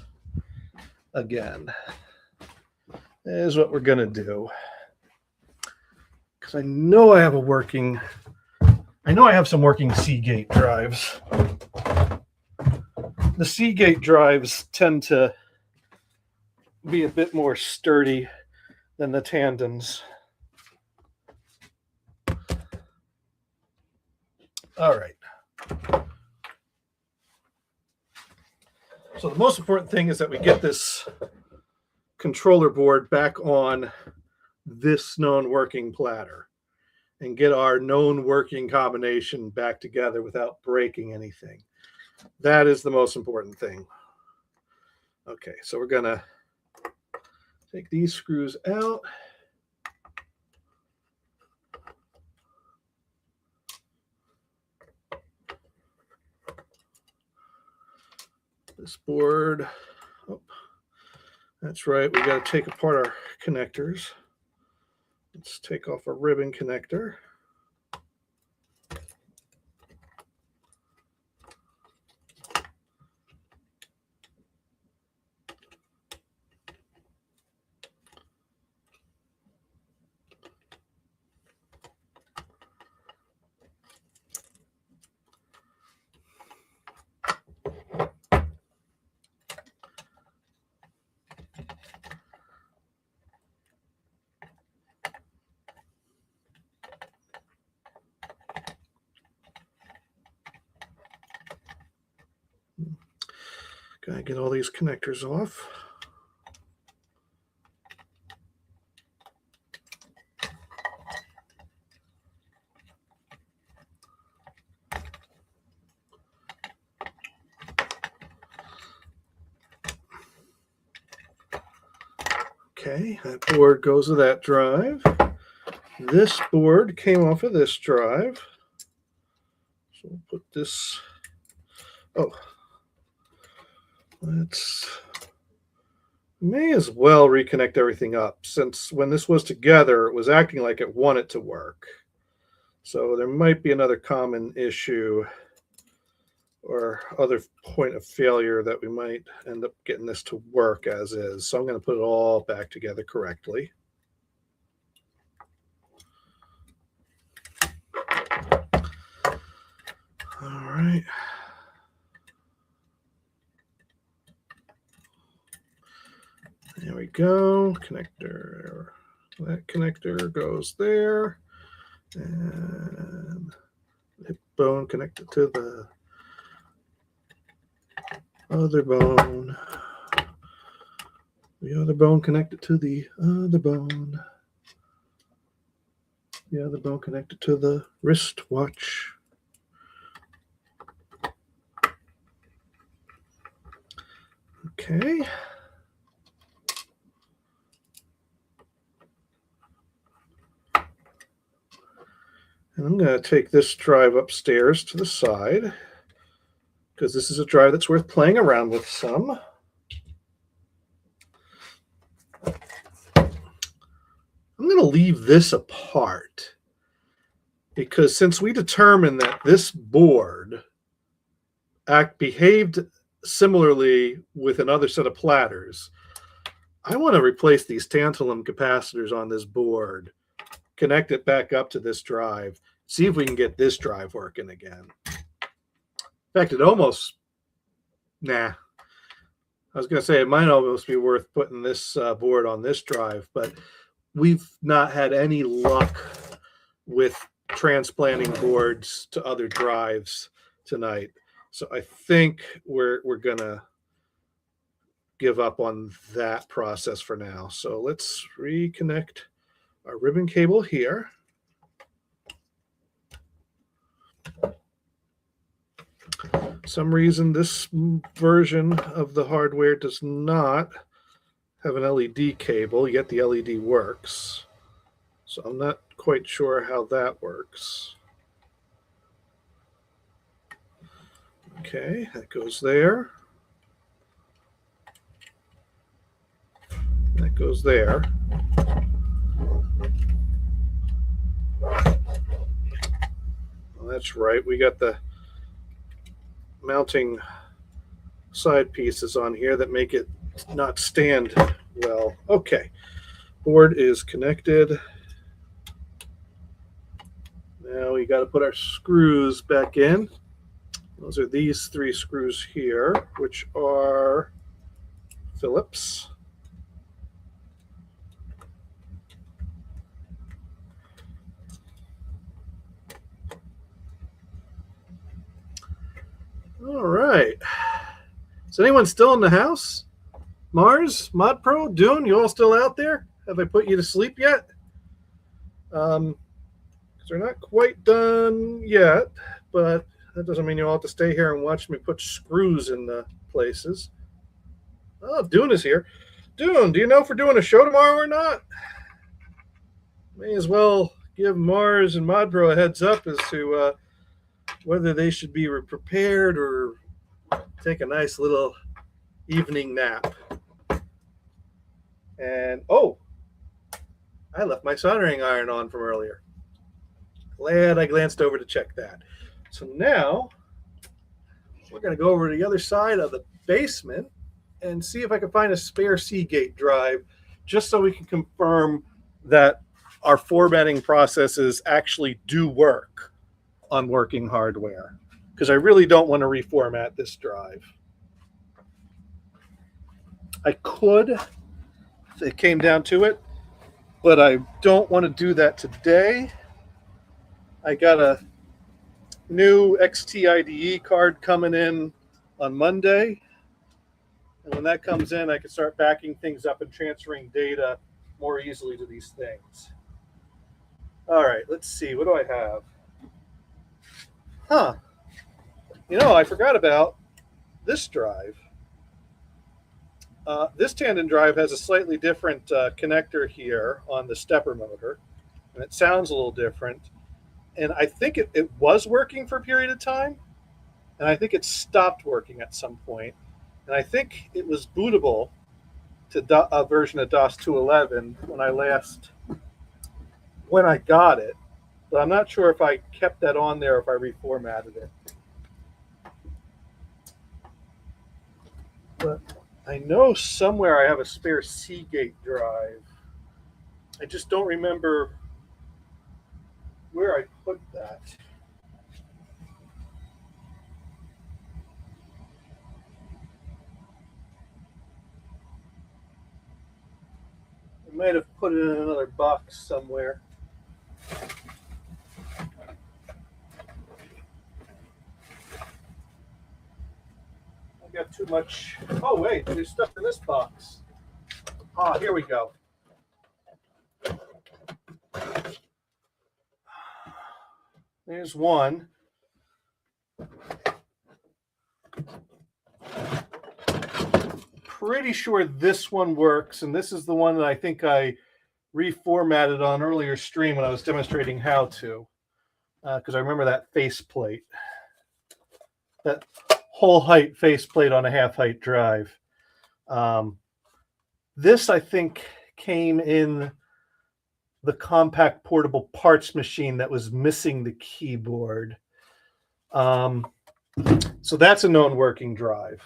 Speaker 1: again. Is what we're going to do. Because I know I have some working Seagate drives. The Seagate drives tend to be a bit more sturdy than the Tandons. All right. So the most important thing is that we get this controller board back on this known working platter and get our known working combination back together without breaking anything. That is the most important thing. Okay, so we're going to take these screws out. This board, oh, that's right, we got to take apart our connectors. Let's take off a ribbon connector. Gotta get all these connectors off. Okay, that board goes to that drive. This board came off of this drive. So we'll put this, may as well reconnect everything up, since when this was together, it was acting like it wanted to work. So there might be another common issue or other point of failure that we might end up getting this to work as is. So I'm going to put it all back together correctly. All right. There we go. Connector. That connector goes there. And hip bone connected to the other bone. The other bone connected to the other bone. The other bone connected to the wristwatch. Okay. And I'm going to take this drive upstairs to the side because this is a drive that's worth playing around with some. I'm going to leave this apart because since we determined that this board behaved similarly with another set of platters, I want to replace these tantalum capacitors on this board, connect it back up to this drive, see if we can get this drive working again. In fact, it almost, I was going to say it might almost be worth putting this board on this drive, but we've not had any luck with transplanting boards to other drives tonight. So I think we're going to give up on that process for now. So let's reconnect our ribbon cable here. Some reason this version of the hardware does not have an LED cable, yet the LED works. So I'm not quite sure how that works. Okay, that goes there. That goes there. Well, that's right. We got the mounting side pieces on here that make it not stand well. Okay, board is connected. Now we got to put our screws back in. Those are these 3 screws here, which are Phillips. All right. Is anyone still in the house? Mars, Mod Pro, Dune, you all still out there? Have I put you to sleep yet? Because they're not quite done yet, but that doesn't mean you all have to stay here and watch me put screws in the places. Oh, Dune is here. Dune, do you know if we're doing a show tomorrow or not? May as well give Mars and Mod Pro a heads up as to whether they should be prepared or take a nice little evening nap. And, oh, I left my soldering iron on from earlier. Glad I glanced over to check that. So now we're going to go over to the other side of the basement and see if I can find a spare Seagate drive just so we can confirm that our formatting processes actually do work on working hardware, because I really don't want to reformat this drive. I could if it came down to it, but I don't want to do that today. I got a new XTIDE card coming in on Monday, and when that comes in, I can start backing things up and transferring data more easily to these things. All right, let's see. What do I have? Huh. You know, I forgot about this drive. This Tandon drive has a slightly different connector here on the stepper motor, and it sounds a little different. And I think it was working for a period of time, and I think it stopped working at some point. And I think it was bootable to a version of DOS 2.11 when I got it, but I'm not sure if I kept that on there or if I reformatted it. But I know somewhere I have a spare Seagate drive. I just don't remember where I put that. I might have put it in another box somewhere. got too much. Oh, wait, there's stuff in this box. Ah, here we go. There's one. Pretty sure this one works, and this is the one that I think I reformatted on earlier stream when I was demonstrating how to, because I remember that faceplate, that whole height faceplate on a half height drive. This I think came in the compact portable parts machine that was missing the keyboard. So that's a known working drive.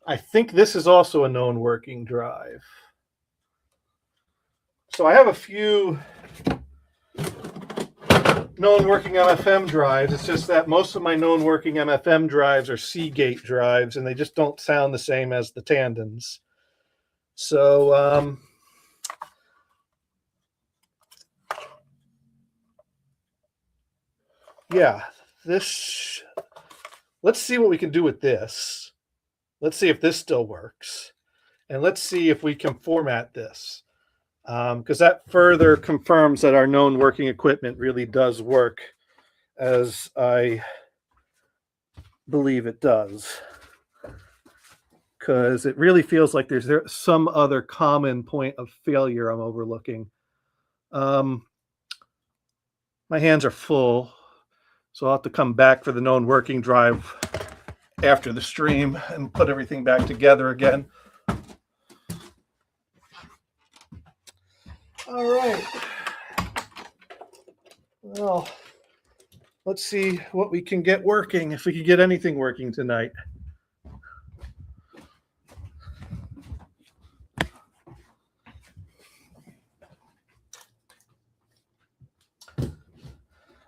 Speaker 1: I think this is also a known working drive. So I have a few known working MFM drives. It's just that most of my known working MFM drives are Seagate drives, and they just don't sound the same as the Tandons. So yeah, this, let's see what we can do with this. Let's see if this still works. And let's see if we can format this. Because that further confirms that our known working equipment really does work as I believe it does. Because it really feels like there's some other common point of failure I'm overlooking. My hands are full, so I'll have to come back for the known working drive after the stream and put everything back together again. All right. Well, let's see what we can get working, if we can get anything working tonight.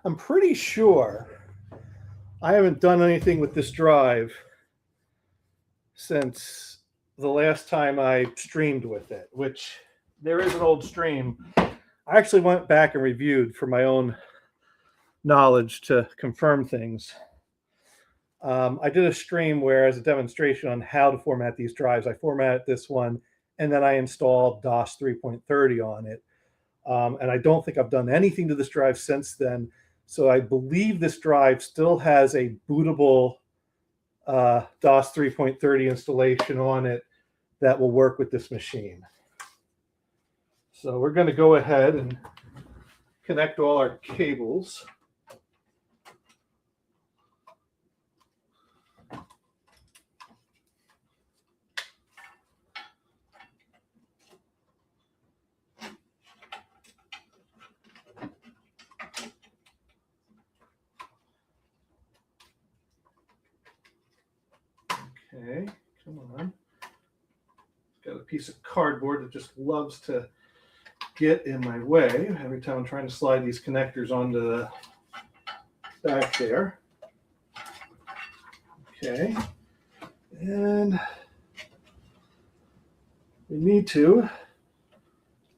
Speaker 1: I'm pretty sure I haven't done anything with this drive since the last time I streamed with it, which there is an old stream. I actually went back and reviewed for my own knowledge to confirm things. I did a stream where, as a demonstration on how to format these drives, I formatted this one and then I installed DOS 3.30 on it. And I don't think I've done anything to this drive since then. So I believe this drive still has a bootable DOS 3.30 installation on it that will work with this machine. So we're going to go ahead and connect all our cables. Okay, come on. Got a piece of cardboard that just loves to get in my way every time I'm trying to slide these connectors onto the back there. Okay, and we need to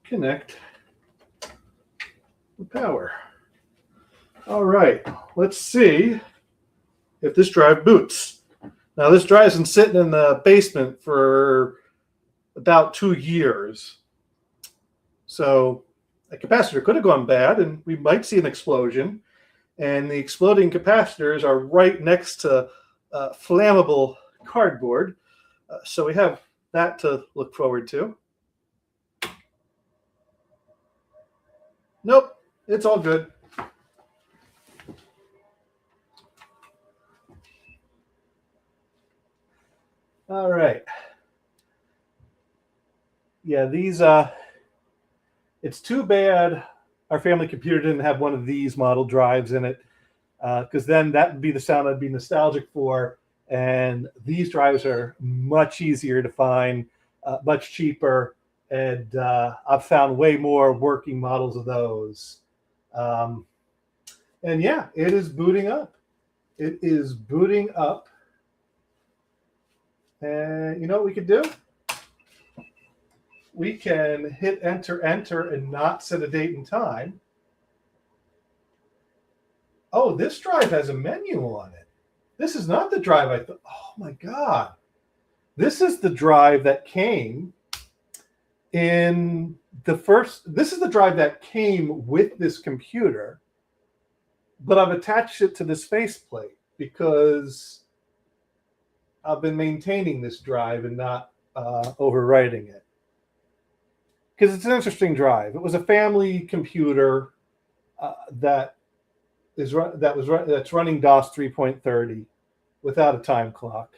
Speaker 1: connect the power. All right, let's see if this drive boots. Now, this drive's been sitting in the basement for about 2 years. So a capacitor could have gone bad, and we might see an explosion. And the exploding capacitors are right next to flammable cardboard. So we have that to look forward to. Nope, it's all good. All right. Yeah, these, it's too bad our family computer didn't have one of these model drives in it, because then that would be the sound I'd be nostalgic for. And these drives are much easier to find, much cheaper, and I've found way more working models of those. And yeah, it is booting up. It is booting up. And you know what we could do? We can hit enter, and not set a date and time. Oh, this drive has a menu on it. This is not the drive I thought. Oh my God. This is the drive that came in the first. This is the drive that came with this computer, but I've attached it to this faceplate because I've been maintaining this drive and not overwriting it. Because it's an interesting drive. It was a family computer that's running DOS 3.30 without a time clock,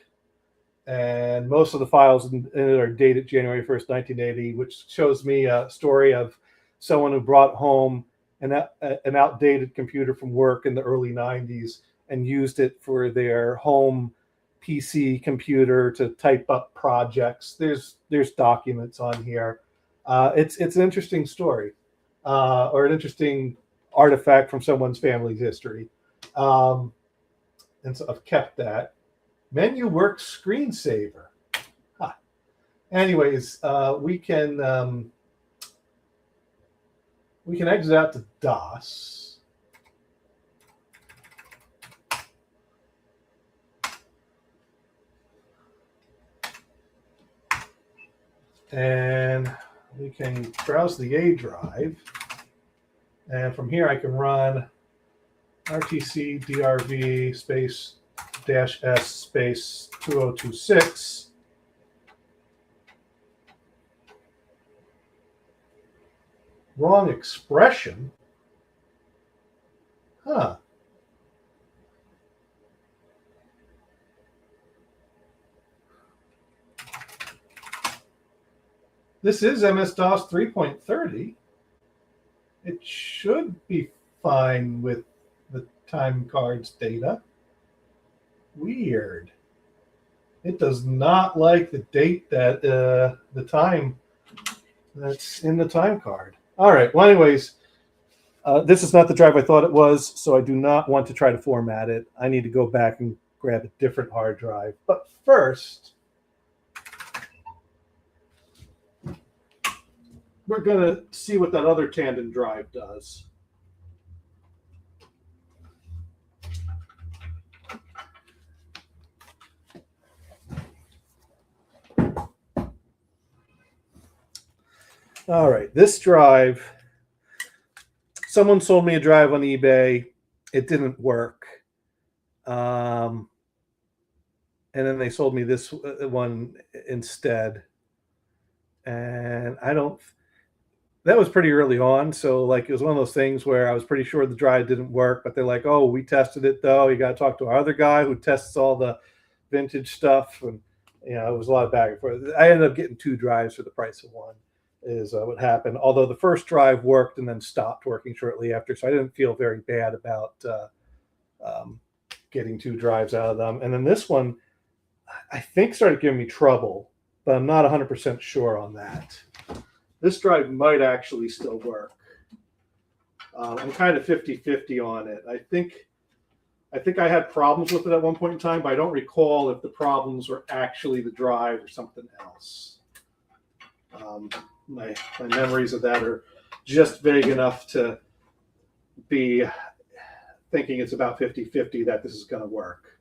Speaker 1: and most of the files in it are dated January 1st, 1980, which shows me a story of someone who brought home an outdated computer from work in the early 90s and used it for their home PC computer to type up projects. There's documents on here. It's an interesting story, or an interesting artifact from someone's family's history. And so I've kept that. Menu work screensaver. Huh. Anyways, we can exit out to DOS. And we can browse the A drive. And from here I can run RTC DRV space -S space 2026. Wrong expression? Huh. This is MS-DOS 3.30. It should be fine with the time card's data. Weird. It does not like the date that the time that's in the time card. All right. Well, anyways, this is not the drive I thought it was, so I do not want to try to format it. I need to go back and grab a different hard drive. But first, we're going to see what that other Tandon drive does. All right, this drive, someone sold me a drive on eBay. It didn't work. And then they sold me this one instead. And that was pretty early on. So like, it was one of those things where I was pretty sure the drive didn't work, but they're like, oh, we tested it though. You got to talk to our other guy who tests all the vintage stuff. And, it was a lot of back and forth. I ended up getting 2 drives for the price of one. Is what happened. Although the first drive worked and then stopped working shortly after, so I didn't feel very bad about getting 2 drives out of them. And then this one, I think, started giving me trouble, but I'm not 100% sure on that. This drive might actually still work. I'm kind of 50-50 on it. I think I had problems with it at one point in time, but I don't recall if the problems were actually the drive or something else. My memories of that are just vague enough to be thinking it's about 50-50 that this is going to work.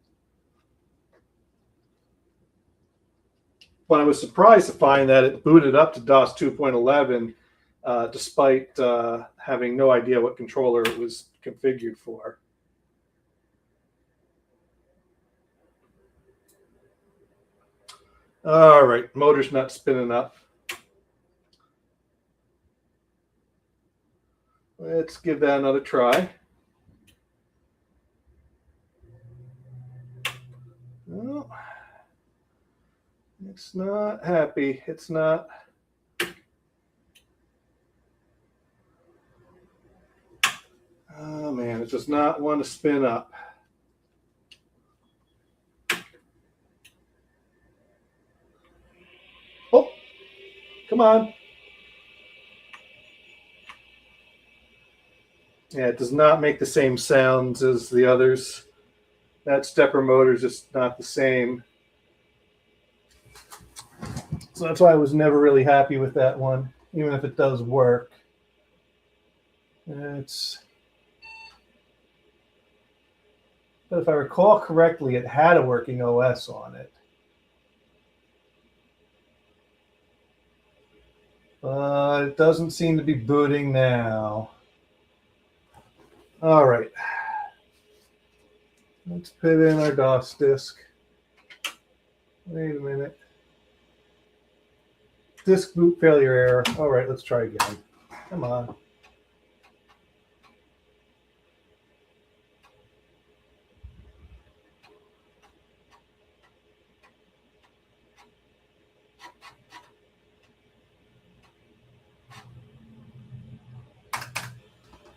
Speaker 1: But I was surprised to find that it booted up to DOS 2.11 despite having no idea what controller it was configured for. All right, motor's not spinning up. Let's give that another try. No, it's not happy. It's not. Oh man, it does not want to spin up. Oh, come on. Yeah, it does not make the same sounds as the others. That stepper motor is just not the same. So that's why I was never really happy with that one, even if it does work. But But if I recall correctly, it had a working OS on it. But it doesn't seem to be booting now. All right. Let's put in our DOS disk. Wait a minute. Disk boot failure error. All right, let's try again. Come on.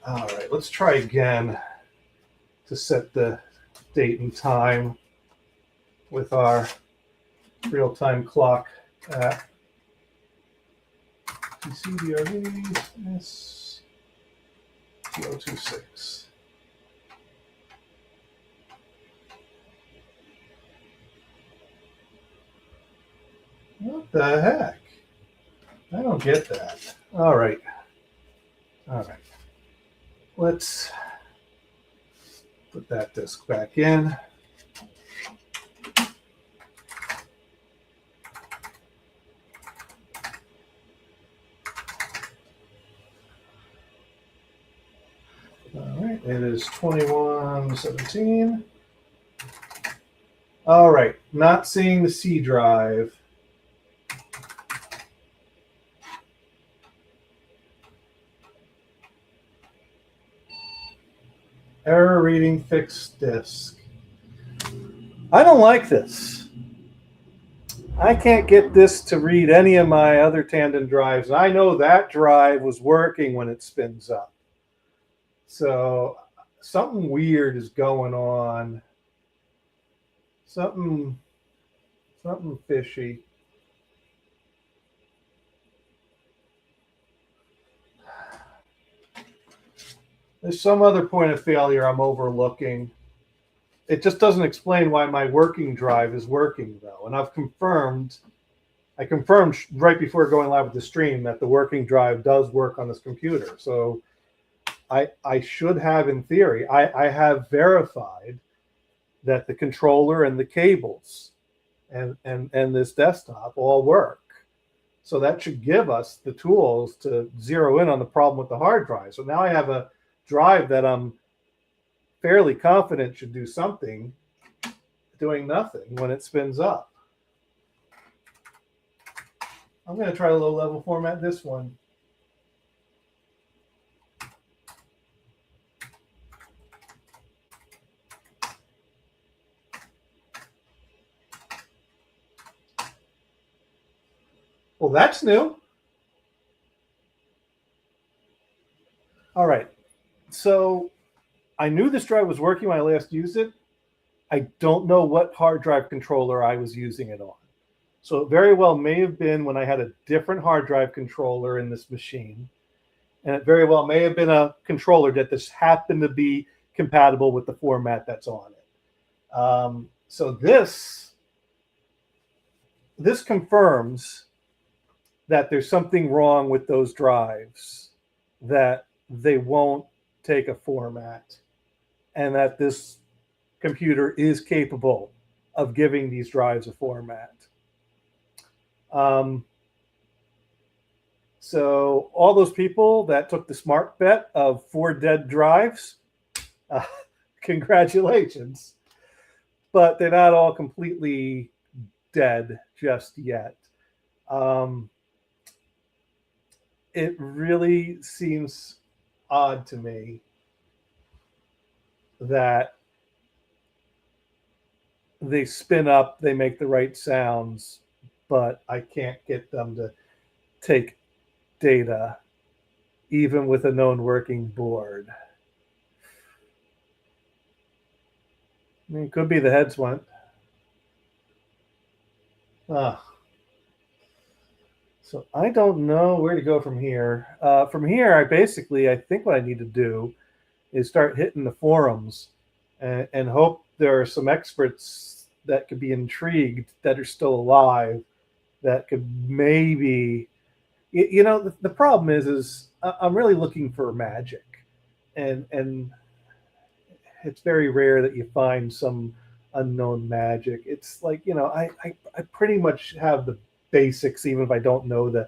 Speaker 1: All right, let's try again to set the date and time with our real-time clock at TCDRE S026. What the heck? I don't get that. All right. All right. Let's put that disk back in. All right, it is 2117. All right, not seeing the C drive. Error reading fixed disk. I don't like this. I can't get this to read any of my other Tandon drives. I know that drive was working when it spins up. So something weird is going on. Something fishy. There's some other point of failure I'm overlooking. It just doesn't explain why my working drive is working, though. And I confirmed right before going live with the stream that the working drive does work on this computer. So I should have, in theory, I have verified that the controller and the cables and this desktop all work. So that should give us the tools to zero in on the problem with the hard drive. So now I have a drive that I'm fairly confident should do something, doing nothing when it spins up. I'm going to try to low-level format this one. Well, that's new. All right. So I knew this drive was working when I last used it. I don't know what hard drive controller I was using it on. So it very well may have been when I had a different hard drive controller in this machine. And it very well may have been a controller that just happened to be compatible with the format that's on it. So this confirms that there's something wrong with those drives, that they won't take a format, and that this computer is capable of giving these drives a format. So all those people that took the smart bet of 4 dead drives, congratulations. But they're not all completely dead just yet. It really seems odd to me that they spin up, they make the right sounds, but I can't get them to take data, even with a known working board. I mean, it could be the heads went. So I don't know where to go from here. From here, I think what I need to do is start hitting the forums and hope there are some experts that could be intrigued that are still alive that could maybe, you know, the problem is I'm really looking for magic, and it's very rare that you find some unknown magic. It's like, I pretty much have the basics, even if I don't know the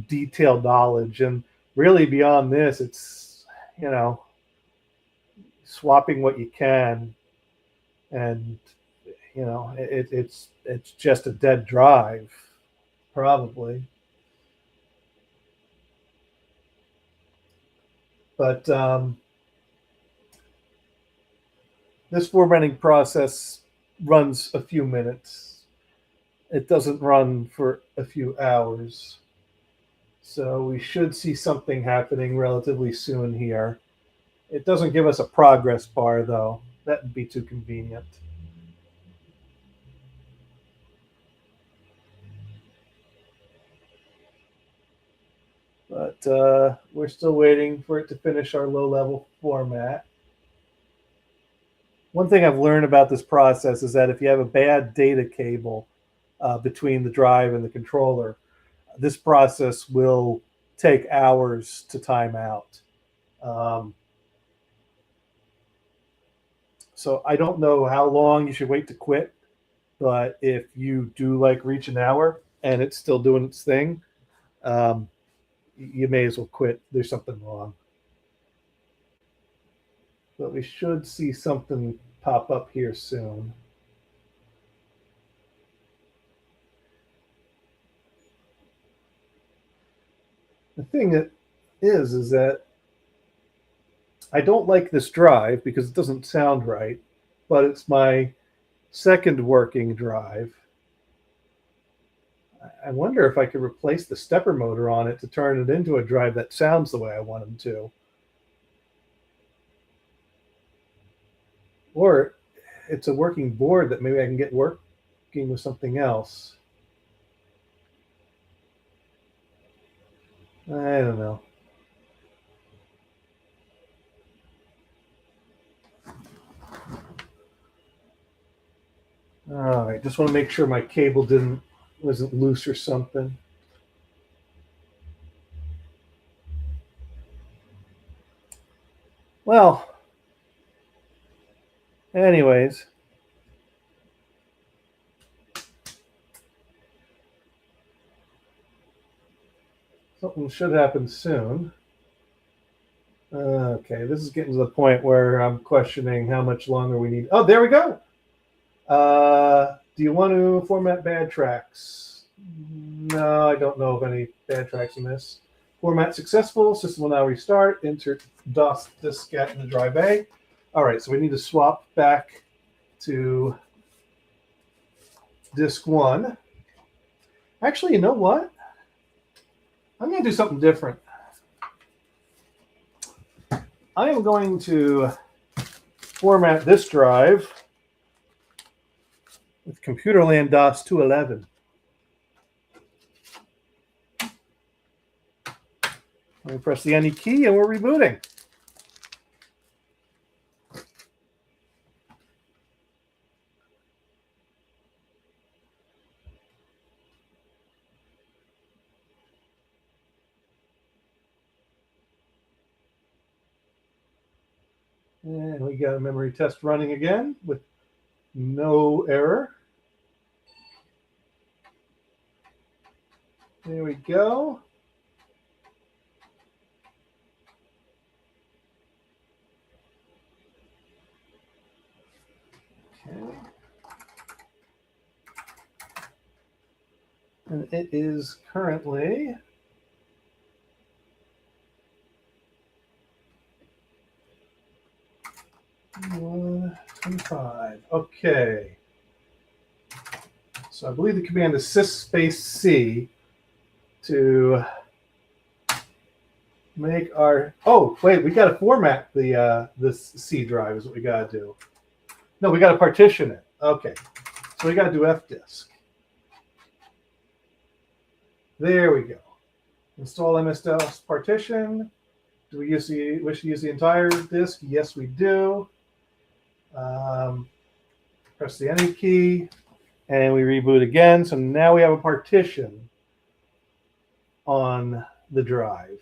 Speaker 1: detailed knowledge. And really beyond this, it's, swapping what you can. And, it's just a dead drive, probably. But this formatting process runs a few minutes. It doesn't run for a few hours. So we should see something happening relatively soon here. It doesn't give us a progress bar, though. That would be too convenient. But we're still waiting for it to finish our low-level format. One thing I've learned about this process is that if you have a bad data cable between the drive and the controller, this process will take hours to time out. So I don't know how long you should wait to quit, but if you do like reach an hour and it's still doing its thing, you may as well quit. There's something wrong. But we should see something pop up here soon. The thing that is that I don't like this drive because it doesn't sound right, but it's my second working drive. I wonder if I could replace the stepper motor on it to turn it into a drive that sounds the way I want them to. Or it's a working board that maybe I can get working with something else. I don't know. All right, just want to make sure my cable wasn't loose or something. Well, anyways, something should happen soon. Okay, this is getting to the point where I'm questioning how much longer we need. Oh, there we go. Do you want to format bad tracks? No, I don't know of any bad tracks in this. Format successful. System will now restart. Insert DOS diskette in the drive A. All right, so we need to swap back to disk 1. Actually, you know what? I'm going to do something different. I am going to format this drive with ComputerLand DOS 211. Let me press the any key and we're rebooting. And we got a memory test running again with no error. There we go. Okay. And it is currently 125. Okay. So I believe the command is sys-c to make our. Oh wait, we got to format the this C drive is what we got to do. No, we got to partition it. Okay, so we got to do fdisk. There we go. Install MS-DOS partition. Do we wish to use the entire disk? Yes, we do. Press the enter key, and we reboot again. So now we have a partition on the drive. 。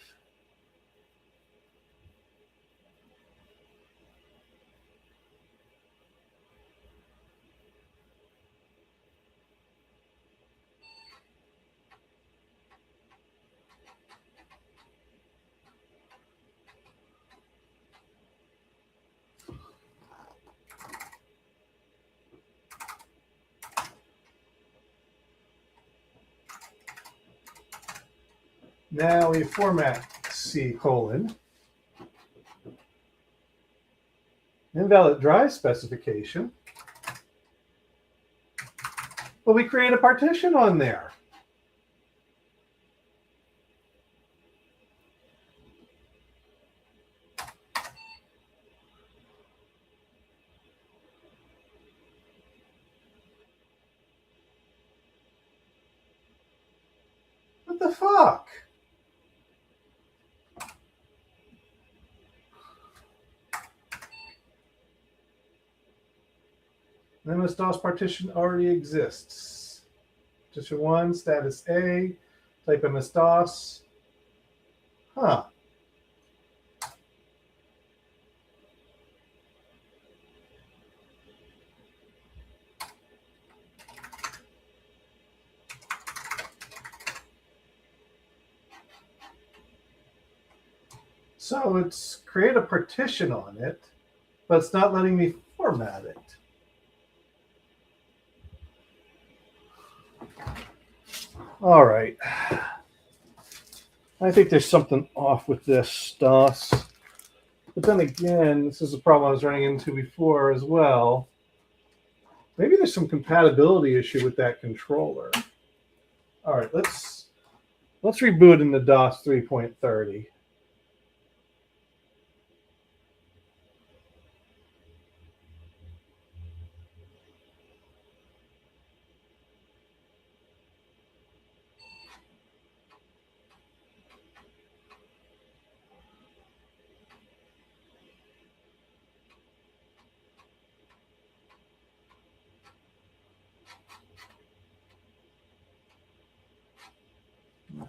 Speaker 1: Now we format C:, invalid drive specification, but we create a partition on there. What the fuck? MS-DOS partition already exists. Partition 1, status A, type MS-DOS. Huh. So it's create a partition on it, but it's not letting me format it. All right. I think there's something off with this DOS. But then again, this is a problem I was running into before as well. Maybe there's some compatibility issue with that controller. All right, let's reboot into DOS 3.30.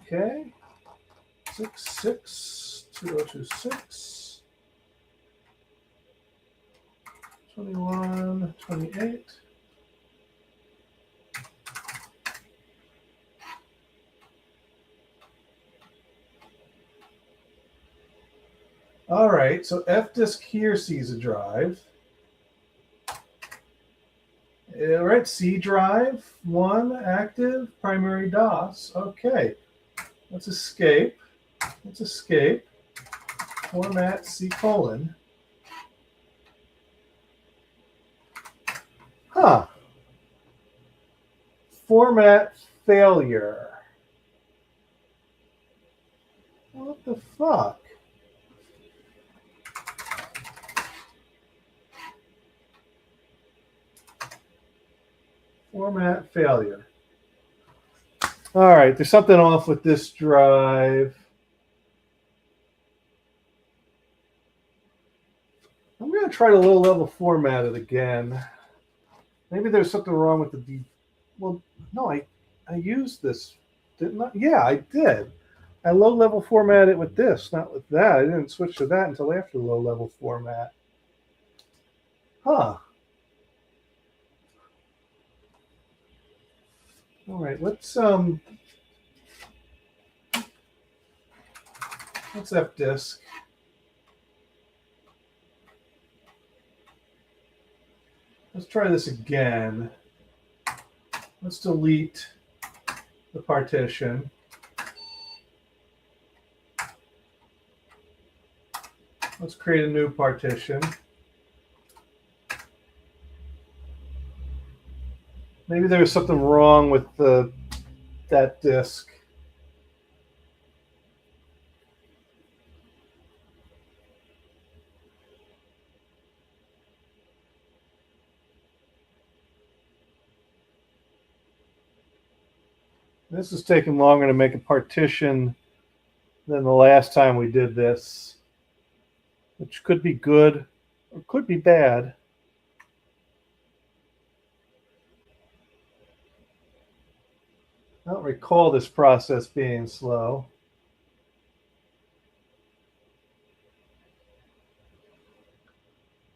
Speaker 1: Okay, 662026 2128. All right, so fdisk here sees a drive. All right, C drive 1 active, primary DOS. Okay, let's escape. Let's escape. Format C:. Huh. Format failure. What the fuck? Format failure. All right, there's something off with this drive. I'm going to try to low level format it again. Maybe there's something wrong with the well, no, I used this, didn't I? Yeah, I did. I low level format it with this, not with that. I didn't switch to that until after low level format. Huh. All right, let's fdisk. Let's try this again. Let's delete the partition. Let's create a new partition. Maybe there's something wrong with that disk. This is taking longer to make a partition than the last time we did this, which could be good or could be bad. I don't recall this process being slow.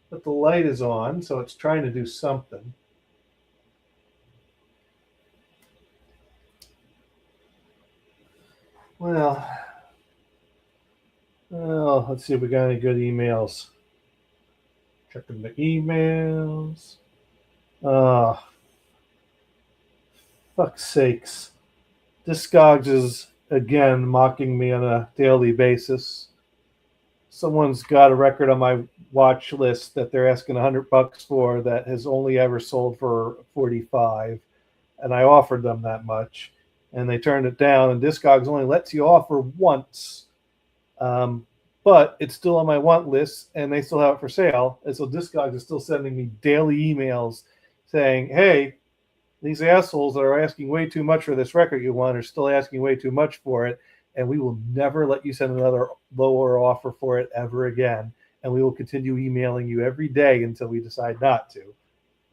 Speaker 1: But the light is on, so it's trying to do something. Well, let's see if we got any good emails. Checking the emails. Fuck's sakes. Discogs is again mocking me on a daily basis. Someone's got a record on my watch list that they're asking $100 for that has only ever sold for 45, and I offered them that much, and they turned it down. And Discogs only lets you offer once, but it's still on my want list, and they still have it for sale. And so Discogs is still sending me daily emails saying, "Hey, these assholes that are asking way too much for this record you want are still asking way too much for it, and we will never let you send another lower offer for it ever again. And we will continue emailing you every day until we decide not to,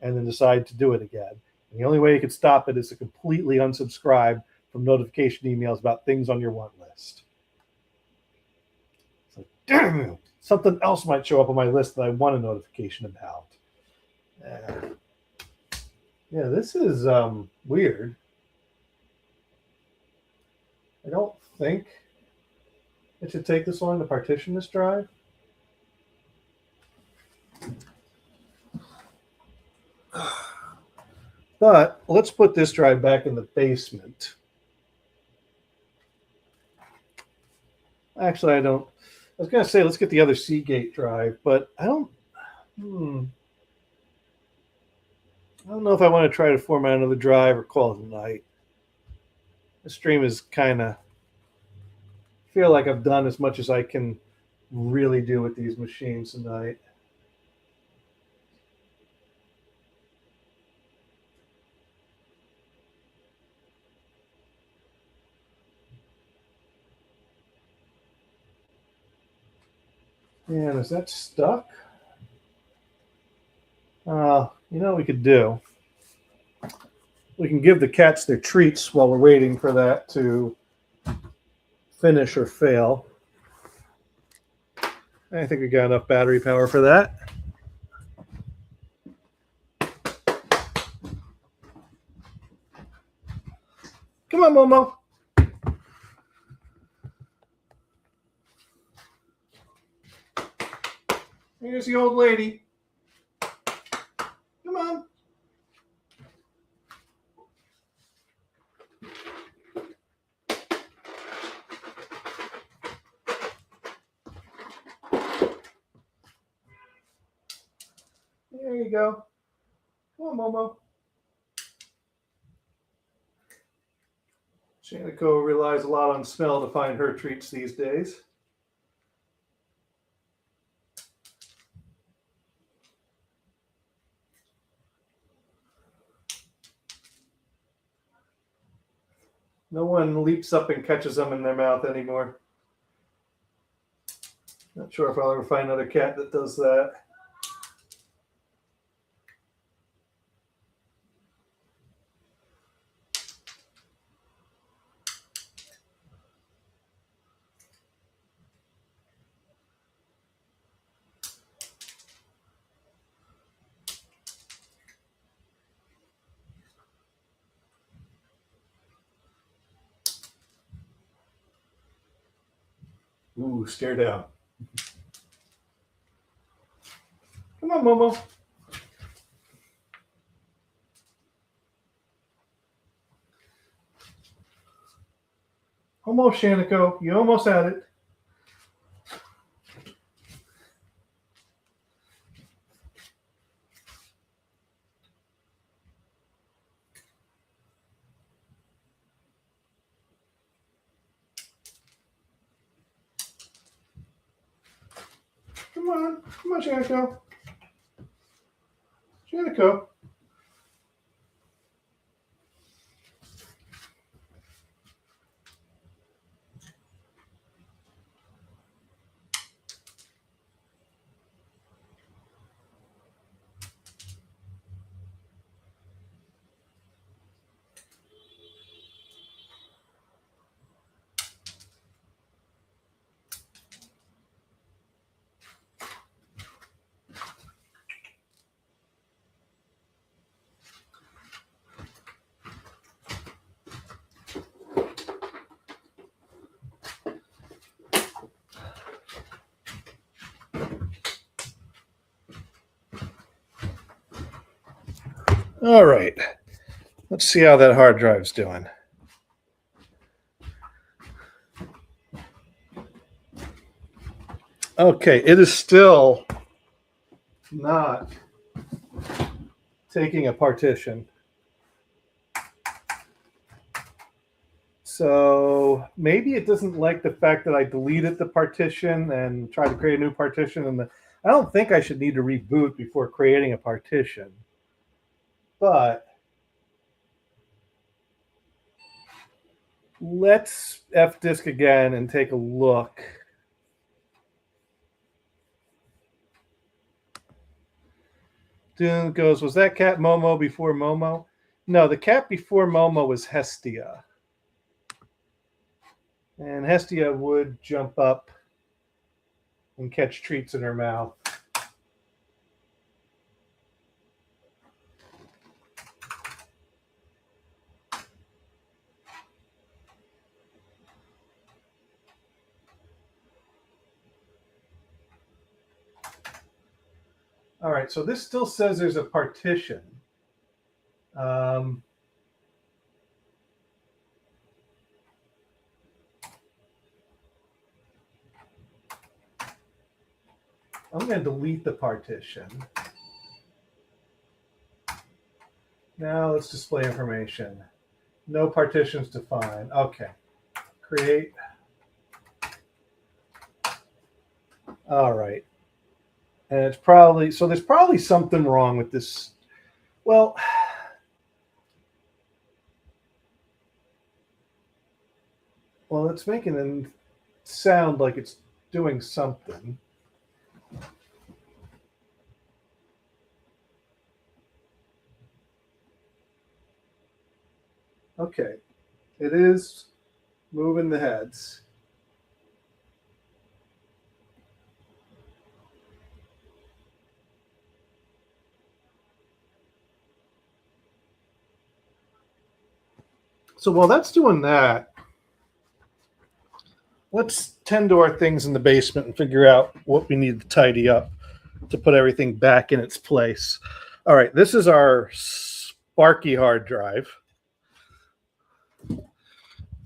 Speaker 1: and then decide to do it again. And the only way you can stop it is to completely unsubscribe from notification emails about things on your want list." It's like, damn you, something else might show up on my list that I want a notification about. Yeah, this is weird. I don't think it should take this long to partition this drive. But let's put this drive back in the basement. Actually, I don't. I was going to say, let's get the other Seagate drive, but I don't. I don't know if I want to try to format another drive or call it a night. The stream is kind of feel like I've done as much as I can really do with these machines tonight. And is that stuck? You know what we could do? We can give the cats their treats while we're waiting for that to finish or fail. I think we got enough battery power for that. Come on, Momo. Here's the old lady. Come on. There you go. Come on, Momo. Shaniko relies a lot on smell to find her treats these days. No one leaps up and catches them in their mouth anymore. Not sure if I'll ever find another cat that does that. Ooh, stare down. Come on, Momo. Almost, Shaniko. You almost had it. Come on, Shaniko. Shaniko. All right. Let's see how that hard drive's doing. Okay, it is still not taking a partition. So maybe it doesn't like the fact that I deleted the partition and tried to create a new partition. And I don't think I should need to reboot before creating a partition. But let's fdisk again and take a look. Dune goes, was that cat Momo before Momo? No, the cat before Momo was Hestia. And Hestia would jump up and catch treats in her mouth. All right, so this still says there's a partition. I'm going to delete the partition. Now let's display information. No partitions defined. Okay. Create. All right. And it's probably, so there's probably something wrong with this. Well, it's making it sound like it's doing something. Okay. It is moving the heads. So while that's doing that, let's tend to our things in the basement and figure out what we need to tidy up to put everything back in its place. All right, this is our Sparky hard drive.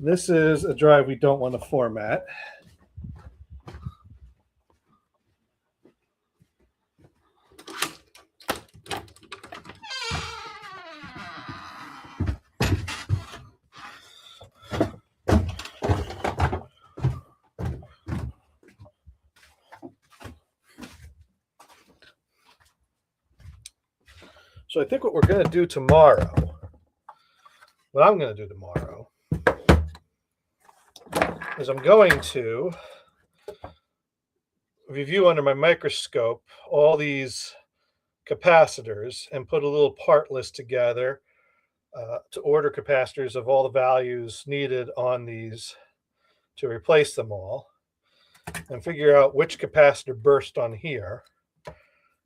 Speaker 1: This is a drive we don't want to format. So I think what we're going to do tomorrow, what I'm going to do tomorrow, is I'm going to review under my microscope all these capacitors and put a little part list together to order capacitors of all the values needed on these to replace them all, and figure out which capacitor burst on here.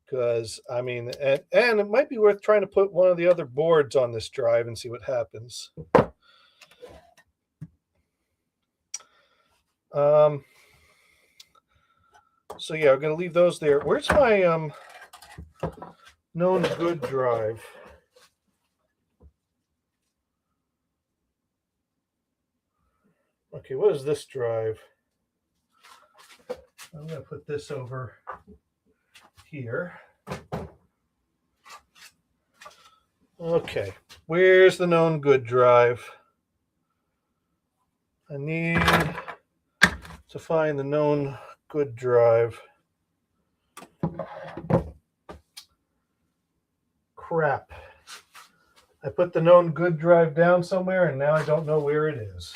Speaker 1: Because, I mean, and it might be worth trying to put one of the other boards on this drive and see what happens. So yeah, I'm going to leave those there. Where's my known good drive? Okay, what is this drive? I'm going to put this over here. Okay, where's the known good drive? I need to find the known good drive. Crap. I put the known good drive down somewhere and now I don't know where it is.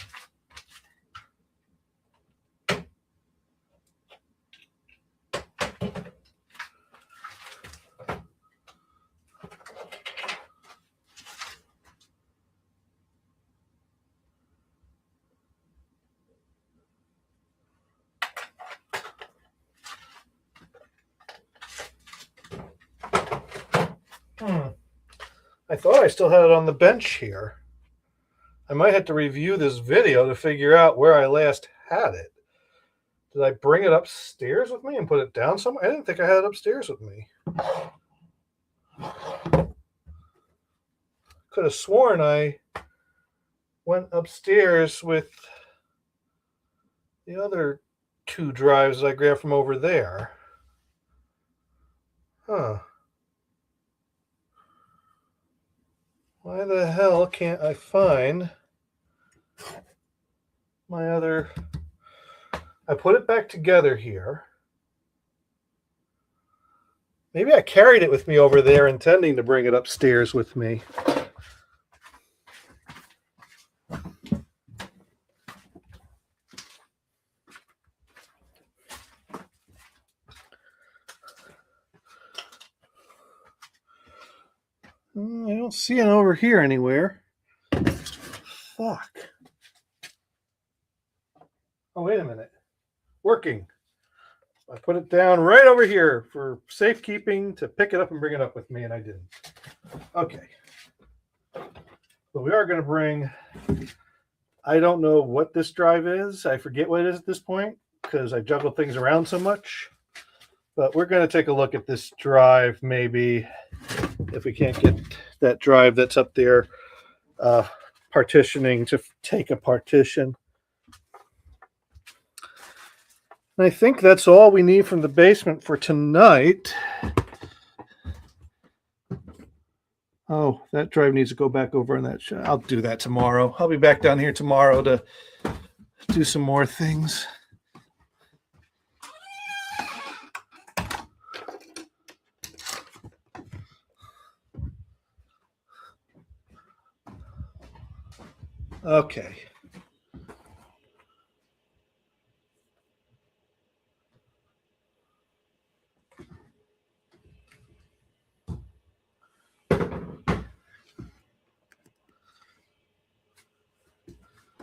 Speaker 1: I thought I still had it on the bench here. I might have to review this video to figure out where I last had it. Did I bring it upstairs with me and put it down somewhere? I didn't think I had it upstairs with me. Could have sworn I went upstairs with the other 2 drives I grabbed from over there. Huh. Why the hell can't I find my other... I put it back together here. Maybe I carried it with me over there intending to bring it upstairs with me. I don't see it over here anywhere. Fuck. Oh, wait a minute. Working. I put it down right over here for safekeeping to pick it up and bring it up with me, and I didn't. Okay. But we are going to bring... I don't know what this drive is. I forget what it is at this point because I juggle things around so much. But we're going to take a look at this drive, maybe, if we can't get that drive that's up there partitioning to take a partition. And I think that's all we need from the basement for tonight. Oh, that drive needs to go back over in that shop. I'll do that tomorrow. I'll be back down here tomorrow to do some more things. Okay.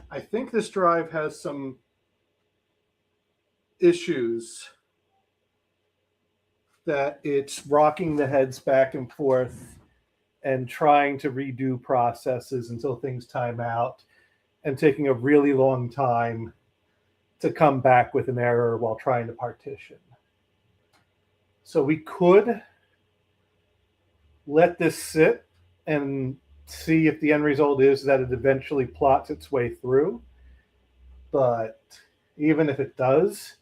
Speaker 1: I think this drive has some issues that it's rocking the heads back and forth and trying to redo processes until things time out and taking a really long time to come back with an error while trying to partition. So we could let this sit and see if the end result is that it eventually plots its way through. But even if it does,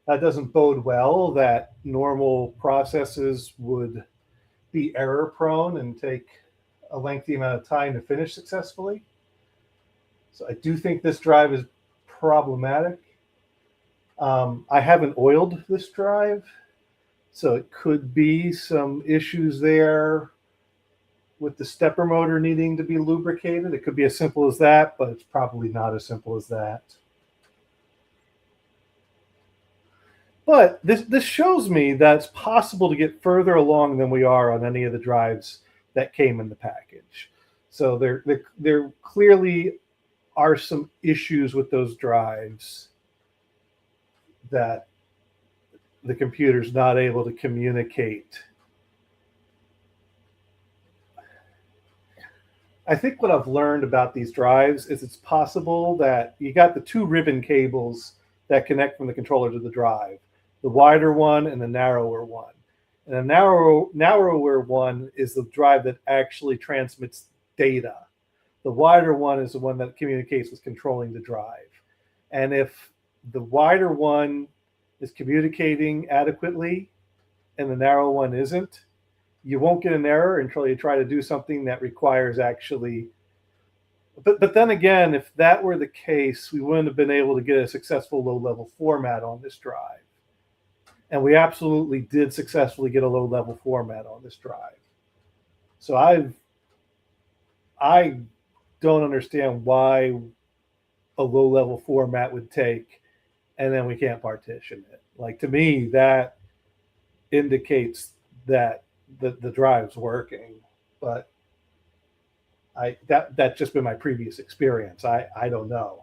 Speaker 1: that doesn't bode well that normal processes would be error prone and take a lengthy amount of time to finish successfully. So I do think this drive is problematic. I haven't oiled this drive, so it could be some issues there with the stepper motor needing to be lubricated. It could be as simple as that, but it's probably not as simple as that. But this shows me that it's possible to get further along than we are on any of the drives that came in the package. So there clearly are some issues with those drives that the computer's not able to communicate. I think what I've learned about these drives is it's possible that you got the 2 ribbon cables that connect from the controller to the drive, the wider one and the narrower one. And the narrower one is the drive that actually transmits data. The wider one is the one that communicates with controlling the drive. And if the wider one is communicating adequately and the narrow one isn't, you won't get an error until you try to do something that requires actually... But then again, if that were the case, we wouldn't have been able to get a successful low-level format on this drive. And we absolutely did successfully get a low-level format on this drive. So I don't understand why a low-level format would take and then we can't partition it. Like, to me, that indicates that the drive's working, but that's just been my previous experience. I don't know.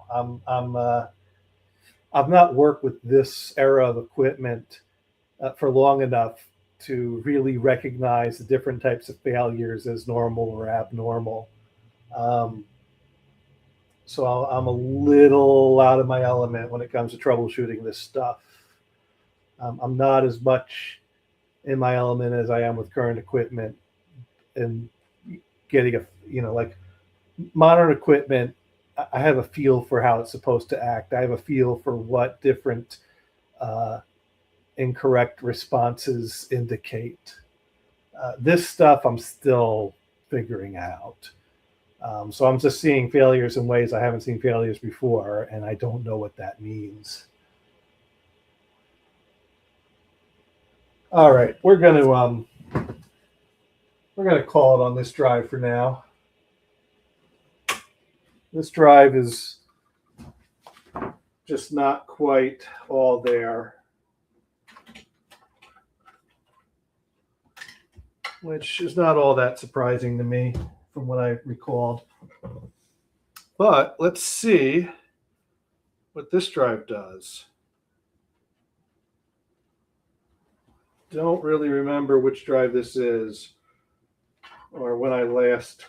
Speaker 1: I've not worked with this era of equipment for long enough to really recognize the different types of failures as normal or abnormal. So I'm a little out of my element when it comes to troubleshooting this stuff. I'm not as much in my element as I am with current equipment and getting like modern equipment. I have a feel for how it's supposed to act. I have a feel for what different incorrect responses indicate. This stuff I'm still figuring out. So I'm just seeing failures in ways I haven't seen failures before, and I don't know what that means. All right, we're going to call it on this drive for now. This drive is just not quite all there, which is not all that surprising to me from what I recalled. But let's see what this drive does. Don't really remember which drive this is, or when I last,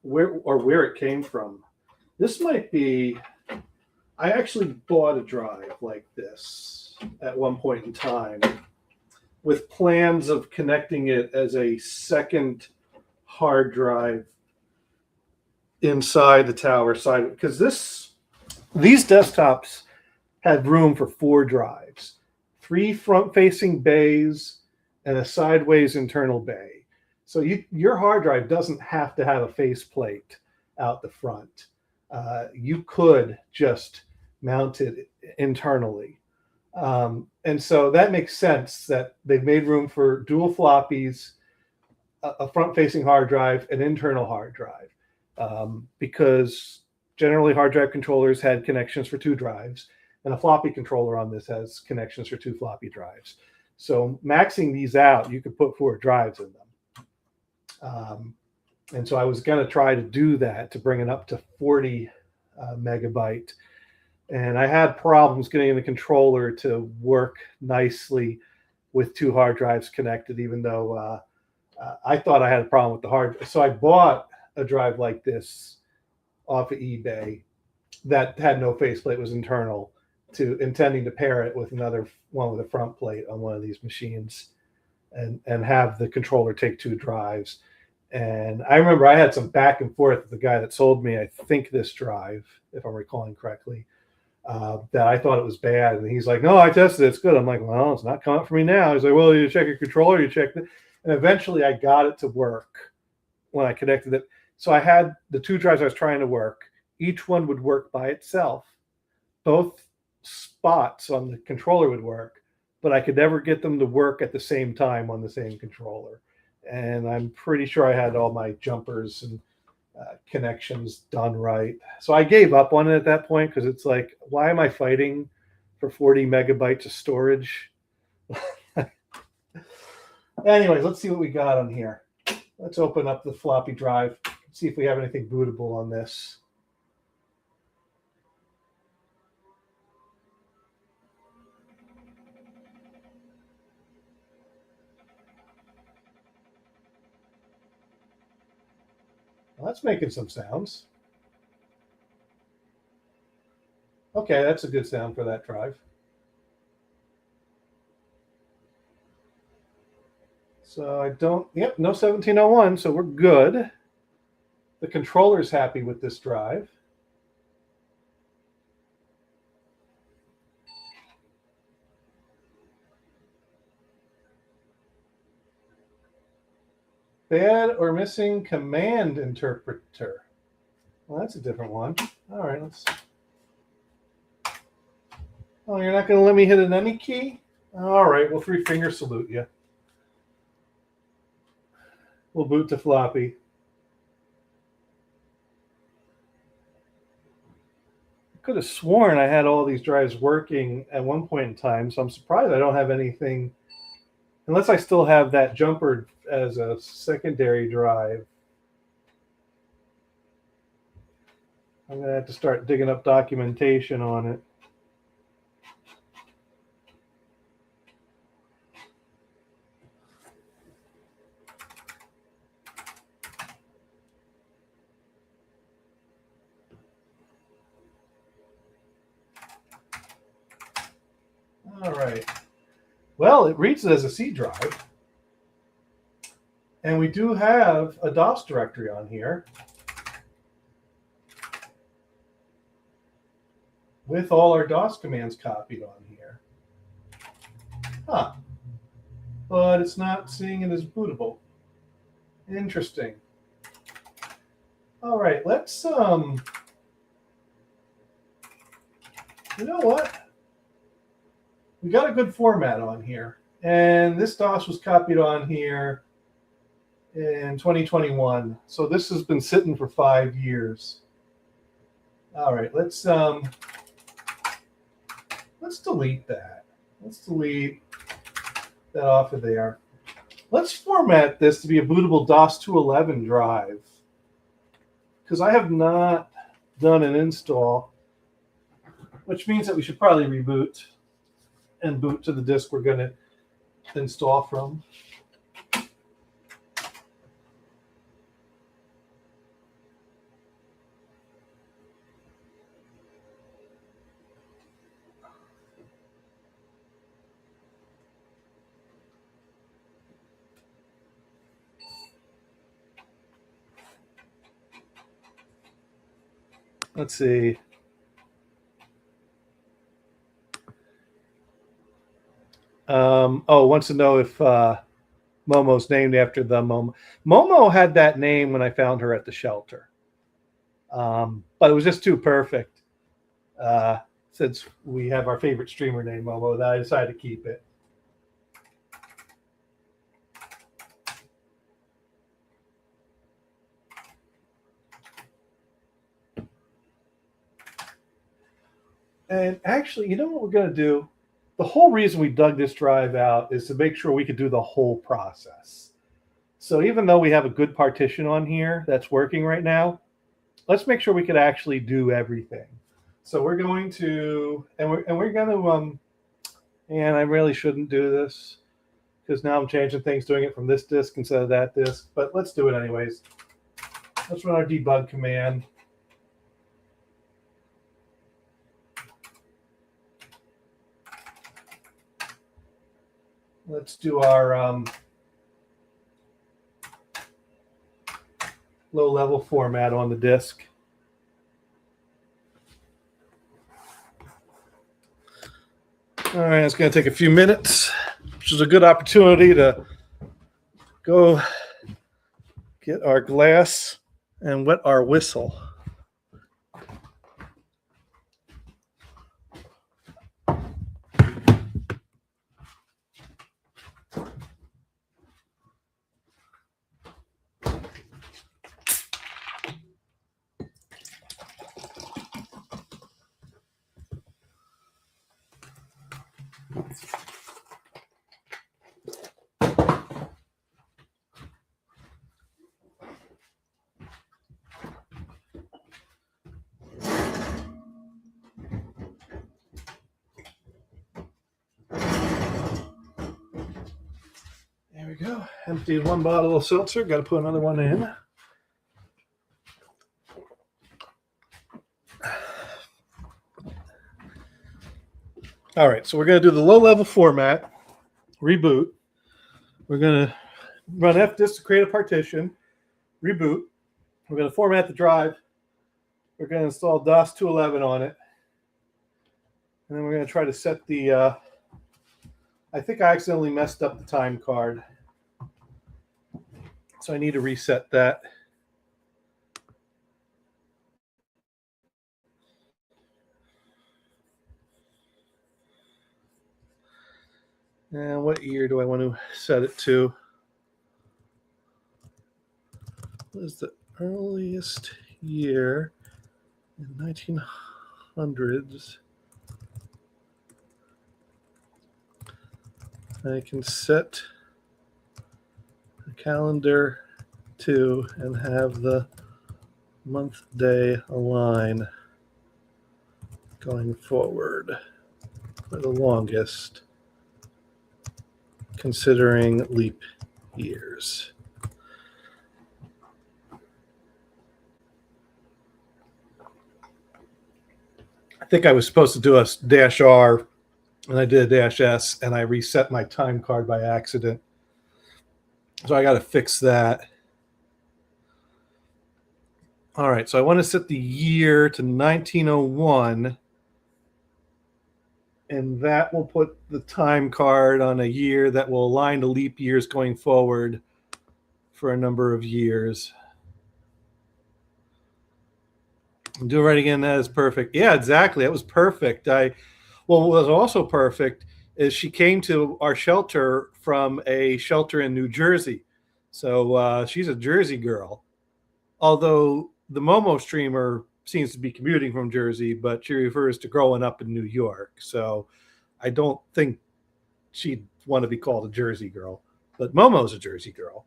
Speaker 1: where it came from. This might be, I actually bought a drive like this at one point in time with plans of connecting it as a second hard drive inside the tower side, because these desktops had room for 4 drives, 3 front-facing bays and a sideways internal bay. So your hard drive doesn't have to have a faceplate out the front. You could just mount it internally. And so that makes sense that they've made room for dual floppies, a front-facing hard drive, an internal hard drive, because generally hard drive controllers had connections for 2 drives, and a floppy controller on this has connections for 2 floppy drives. So maxing these out, you could put 4 drives in them. And so I was going to try to do that to bring it up to 40 megabyte. And I had problems getting the controller to work nicely with 2 hard drives connected, even though I thought I had a problem with the hard. So I bought a drive like this off of eBay that had no faceplate, was internal, intending to pair it with another one with a front plate on one of these machines, and have the controller take 2 drives. And I remember I had some back and forth with the guy that sold me, I think, this drive, if I'm recalling correctly, that I thought it was bad. And he's like, no, I tested it, it's good. I'm like, well, it's not coming up for me now. He's like, well, you check your controller, you check it. And eventually I got it to work when I connected it. So I had the 2 drives I was trying to work. Each one would work by itself. Both spots on the controller would work, but I could never get them to work at the same time on the same controller. And I'm pretty sure I had all my jumpers and connections done right. So I gave up on it at that point, because it's like, why am I fighting for 40 megabytes of storage? Anyways, let's see what we got on here. Let's open up the floppy drive, see if we have anything bootable on this. Well, that's making some sounds. Okay, that's a good sound for that drive. So I don't, yep, no 1701, so we're good. The controller's happy with this drive. Bad or missing command interpreter. Well, that's a different one. All right, let's. Oh, you're not going to let me hit an any key? All right, we'll 3-finger salute you. We'll boot to floppy. I could have sworn I had all these drives working at one point in time, so I'm surprised I don't have anything, unless I still have that jumper as a secondary drive. I'm going to have to start digging up documentation on it. All right. Well, it reads it as a C drive. And we do have a DOS directory on here with all our DOS commands copied on here. Huh. But it's not seeing it as bootable. Interesting. All right, let's you know what? We got a good format on here. And this DOS was copied on here in 2021. So this has been sitting for 5 years. All right, let's delete that. Let's delete that off of there. Let's format this to be a bootable DOS 211 drive, because I have not done an install, which means that we should probably reboot and boot to the disk we're going to install from. Let's see. Wants to know if Momo's named after the Momo. Momo had that name when I found her at the shelter. But it was just too perfect. Since we have our favorite streamer named Momo, that I decided to keep it. And actually, you know what we're going to do? The whole reason we dug this drive out is to make sure we could do the whole process. So even though we have a good partition on here that's working right now, let's make sure we could actually do everything. So we're going to, and we're going to, and I really shouldn't do this because now I'm changing things, doing it from this disk instead of that disk, but let's do it anyways. Let's run our debug command. Let's do our low-level format on the disk. All right, it's going to take a few minutes, which is a good opportunity to go get our glass and wet our whistle. There we go. Emptied one bottle of seltzer. Got to put another one in. All right, so we're going to do the low-level format, reboot. We're going to run fdisk to create a partition, reboot. We're going to format the drive. We're going to install DOS 211 on it. And then we're going to try to set the, I think I accidentally messed up the time card. So I need to reset that. And what year do I want to set it to? What is the earliest year in 1900s? I can set the calendar to and have the month day align going forward for the longest, considering leap years. I think I was supposed to do a -R, and I did a -S, and I reset my time card by accident. So I got to fix that. All right, so I want to set the year to 1901. And that will put the time card on a year that will align to leap years going forward for a number of years. Do it right again. That is perfect. Yeah, exactly. That was perfect. Well, what was also perfect is she came to our shelter from a shelter in New Jersey. So she's a Jersey girl. Although the Momo streamer seems to be commuting from Jersey, but she refers to growing up in New York. So I don't think she'd want to be called a Jersey girl. But Momo's a Jersey girl.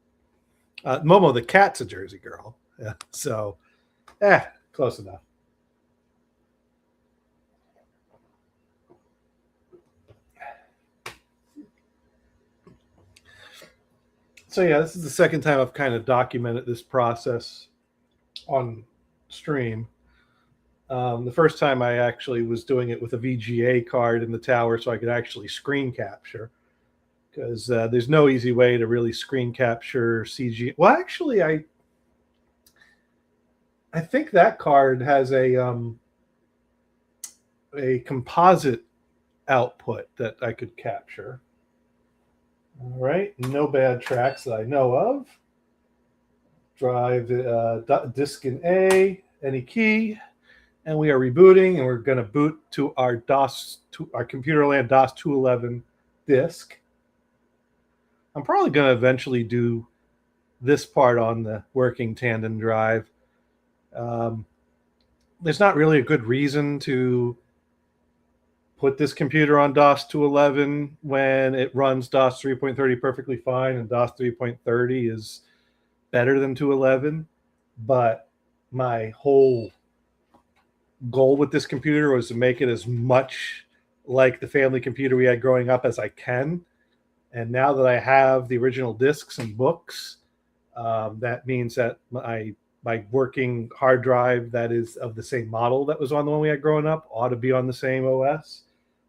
Speaker 1: Momo the cat's a Jersey girl. Yeah, so, close enough. So yeah, this is the second time I've kind of documented this process on stream. The first time I actually was doing it with a VGA card in the tower so I could actually screen capture, because there's no easy way to really screen capture CG. Well, actually, I think that card has a composite output that I could capture. All right, no bad tracks that I know of. Drive disk in A, any key, and we are rebooting, and we're going to boot to our ComputerLand DOS 211 disk. I'm probably going to eventually do this part on the working Tandon drive. There's not really a good reason to put this computer on DOS 211 when it runs DOS 3.30 perfectly fine, and DOS 3.30 is better than 211. But my whole goal with this computer was to make it as much like the family computer we had growing up as I can. And now that I have the original discs and books, that means that my working hard drive that is of the same model that was on the one we had growing up ought to be on the same OS.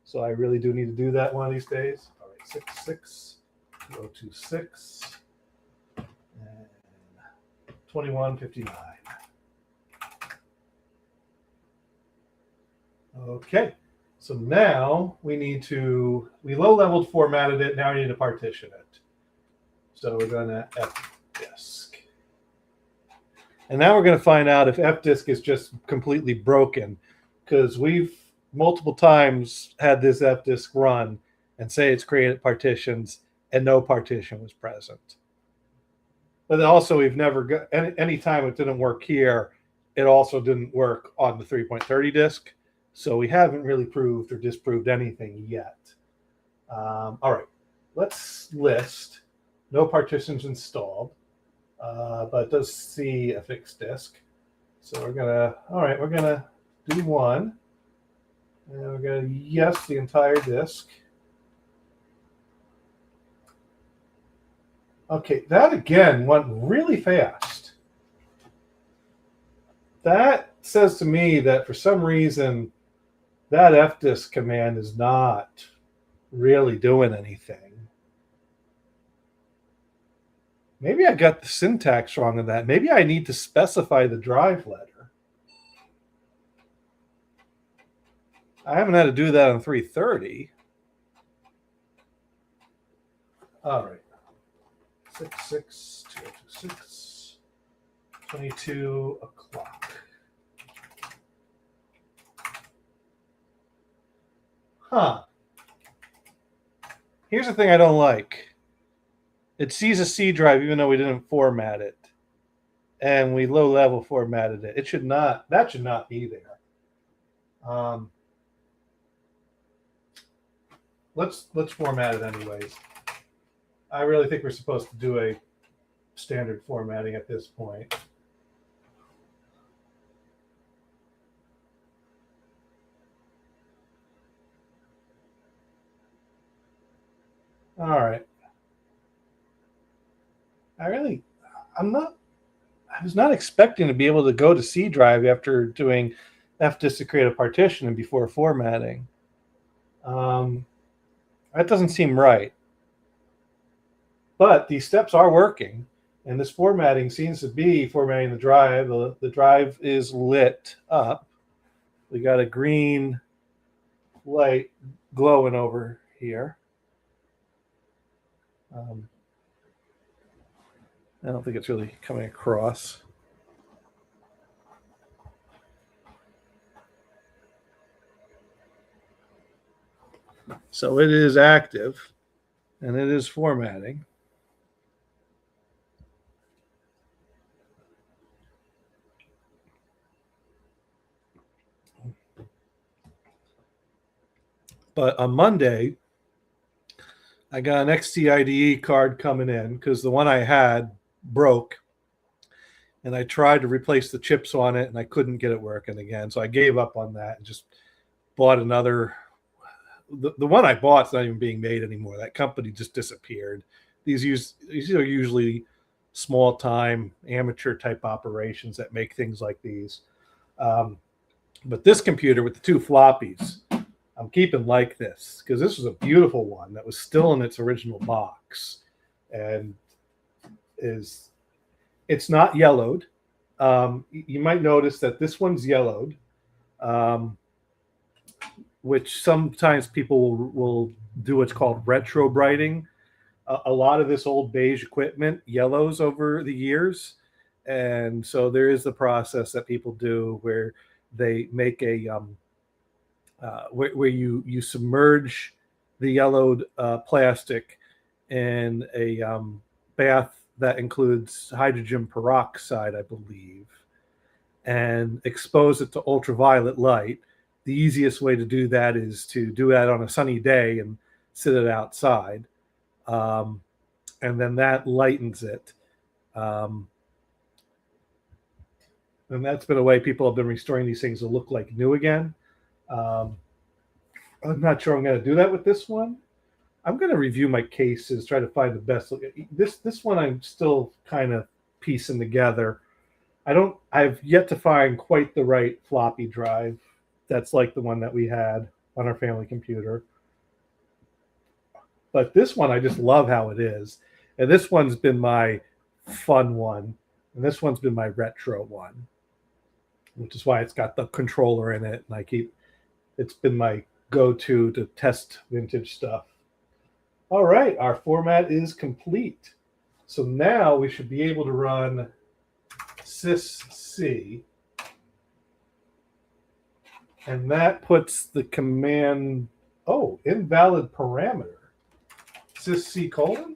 Speaker 1: So I really do need to do that one of these days. All right, 662026 and 2159. Okay, so now we low-leveled formatted it. Now we need to partition it. So we're going to fdisk. And now we're going to find out if fdisk is just completely broken, because we've multiple times had this fdisk run and say it's created partitions and no partition was present. But also we've never got any time it didn't work here, it also didn't work on the 3.30 disk. So we haven't really proved or disproved anything yet. All right, let's list no partitions installed, but it does see a fixed disk. So we're gonna do one. And we're going to yes the entire disk. Okay, that again went really fast. That says to me that for some reason that fdisk command is not really doing anything. Maybe I got the syntax wrong in that. Maybe I need to specify the drive letter. I haven't had to do that on 330. All right. 662026, 22 o'clock. Huh. Here's the thing I don't like. It sees a C drive even though we didn't format it. And we low-level formatted it. That should not be there. Let's format it anyways. I really think we're supposed to do a standard formatting at this point. All right. I was not expecting to be able to go to C drive after doing fdisk to create a partition and before formatting. That doesn't seem right. But these steps are working, and this formatting seems to be formatting the drive. The drive is lit up. We got a green light glowing over here. I don't think it's really coming across. So it is active and it is formatting. But on Monday, I got an XT card coming in because the one I had broke. And I tried to replace the chips on it and I couldn't get it working again. So I gave up on that and just bought another. The one I bought is not even being made anymore. That company just disappeared. These are usually small time amateur type operations that make things like these. But this computer with the two floppies, I'm keeping like this because this was a beautiful one that was still in its original box and it's not yellowed. You might notice that this one's yellowed, which sometimes people will do what's called retro brighting. A lot of this old beige equipment yellows over the years. And so there is the process that people do where they make a where you submerge the yellowed plastic in a bath that includes hydrogen peroxide, I believe, and expose it to ultraviolet light. The easiest way to do that is to do that on a sunny day and sit it outside. And then that lightens it. And that's been a way people have been restoring these things to look like new again. I'm not sure I'm going to do that with this one. I'm going to review my cases, try to find the best. This one I'm still kind of piecing together. I've yet to find quite the right floppy drive that's like the one that we had on our family computer. But this one, I just love how it is. And this one's been my fun one. And this one's been my retro one, which is why it's got the controller in it. And it's been my go-to to test vintage stuff. All right, our format is complete. So now we should be able to run sysc. And that puts the command, invalid parameter. Sysc colon?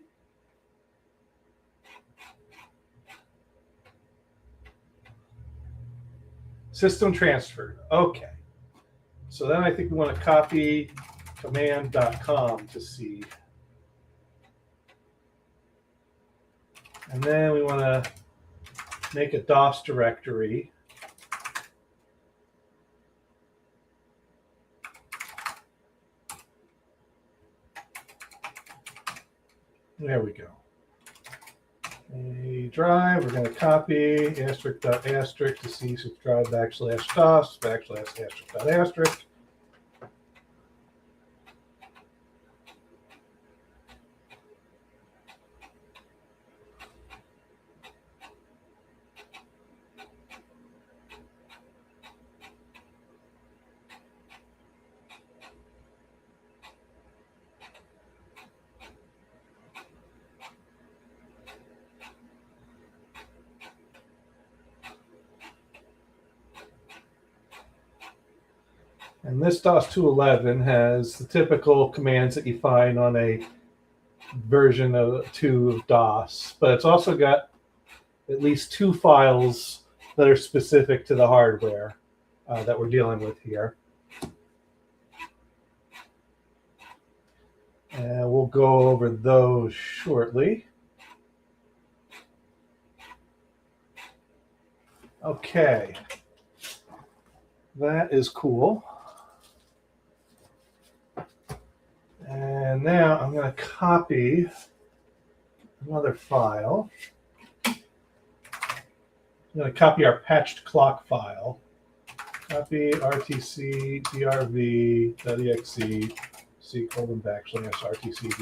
Speaker 1: System transferred. Okay. So then I think we want to copy command.com to C. And then we want to make a DOS directory. There we go. A drive, we're going to copy asterisk dot asterisk to C drive / DOS / asterisk dot asterisk. And this DOS 211 has the typical commands that you find on a version of 2 of DOS, but it's also got at least 2 files that are specific to the hardware that we're dealing with here. And we'll go over those shortly. Okay. That is cool. And now I'm going to copy another file. I'm going to copy our patched clock file. Copy rtc.drv.exe c colon / rtc.drv.exe.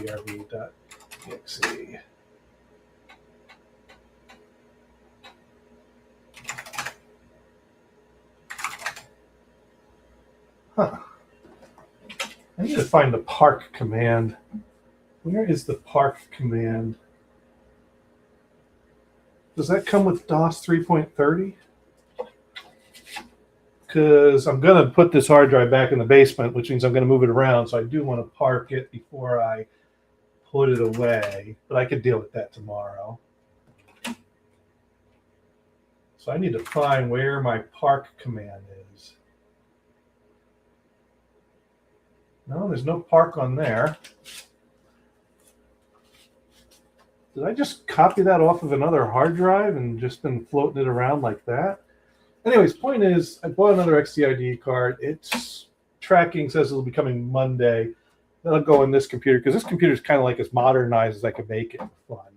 Speaker 1: Huh. I need to find the park command. Where is the park command? Does that come with DOS 3.30? Because I'm going to put this hard drive back in the basement, which means I'm going to move it around. So I do want to park it before I put it away. But I could deal with that tomorrow. So I need to find where my park command is. No, there's no park on there. Did I just copy that off of another hard drive and just been floating it around like that? Anyways, point is, I bought another XDID card. Its tracking says it'll be coming Monday. That'll go in this computer because this computer is kind of like as modernized as I could make it fun.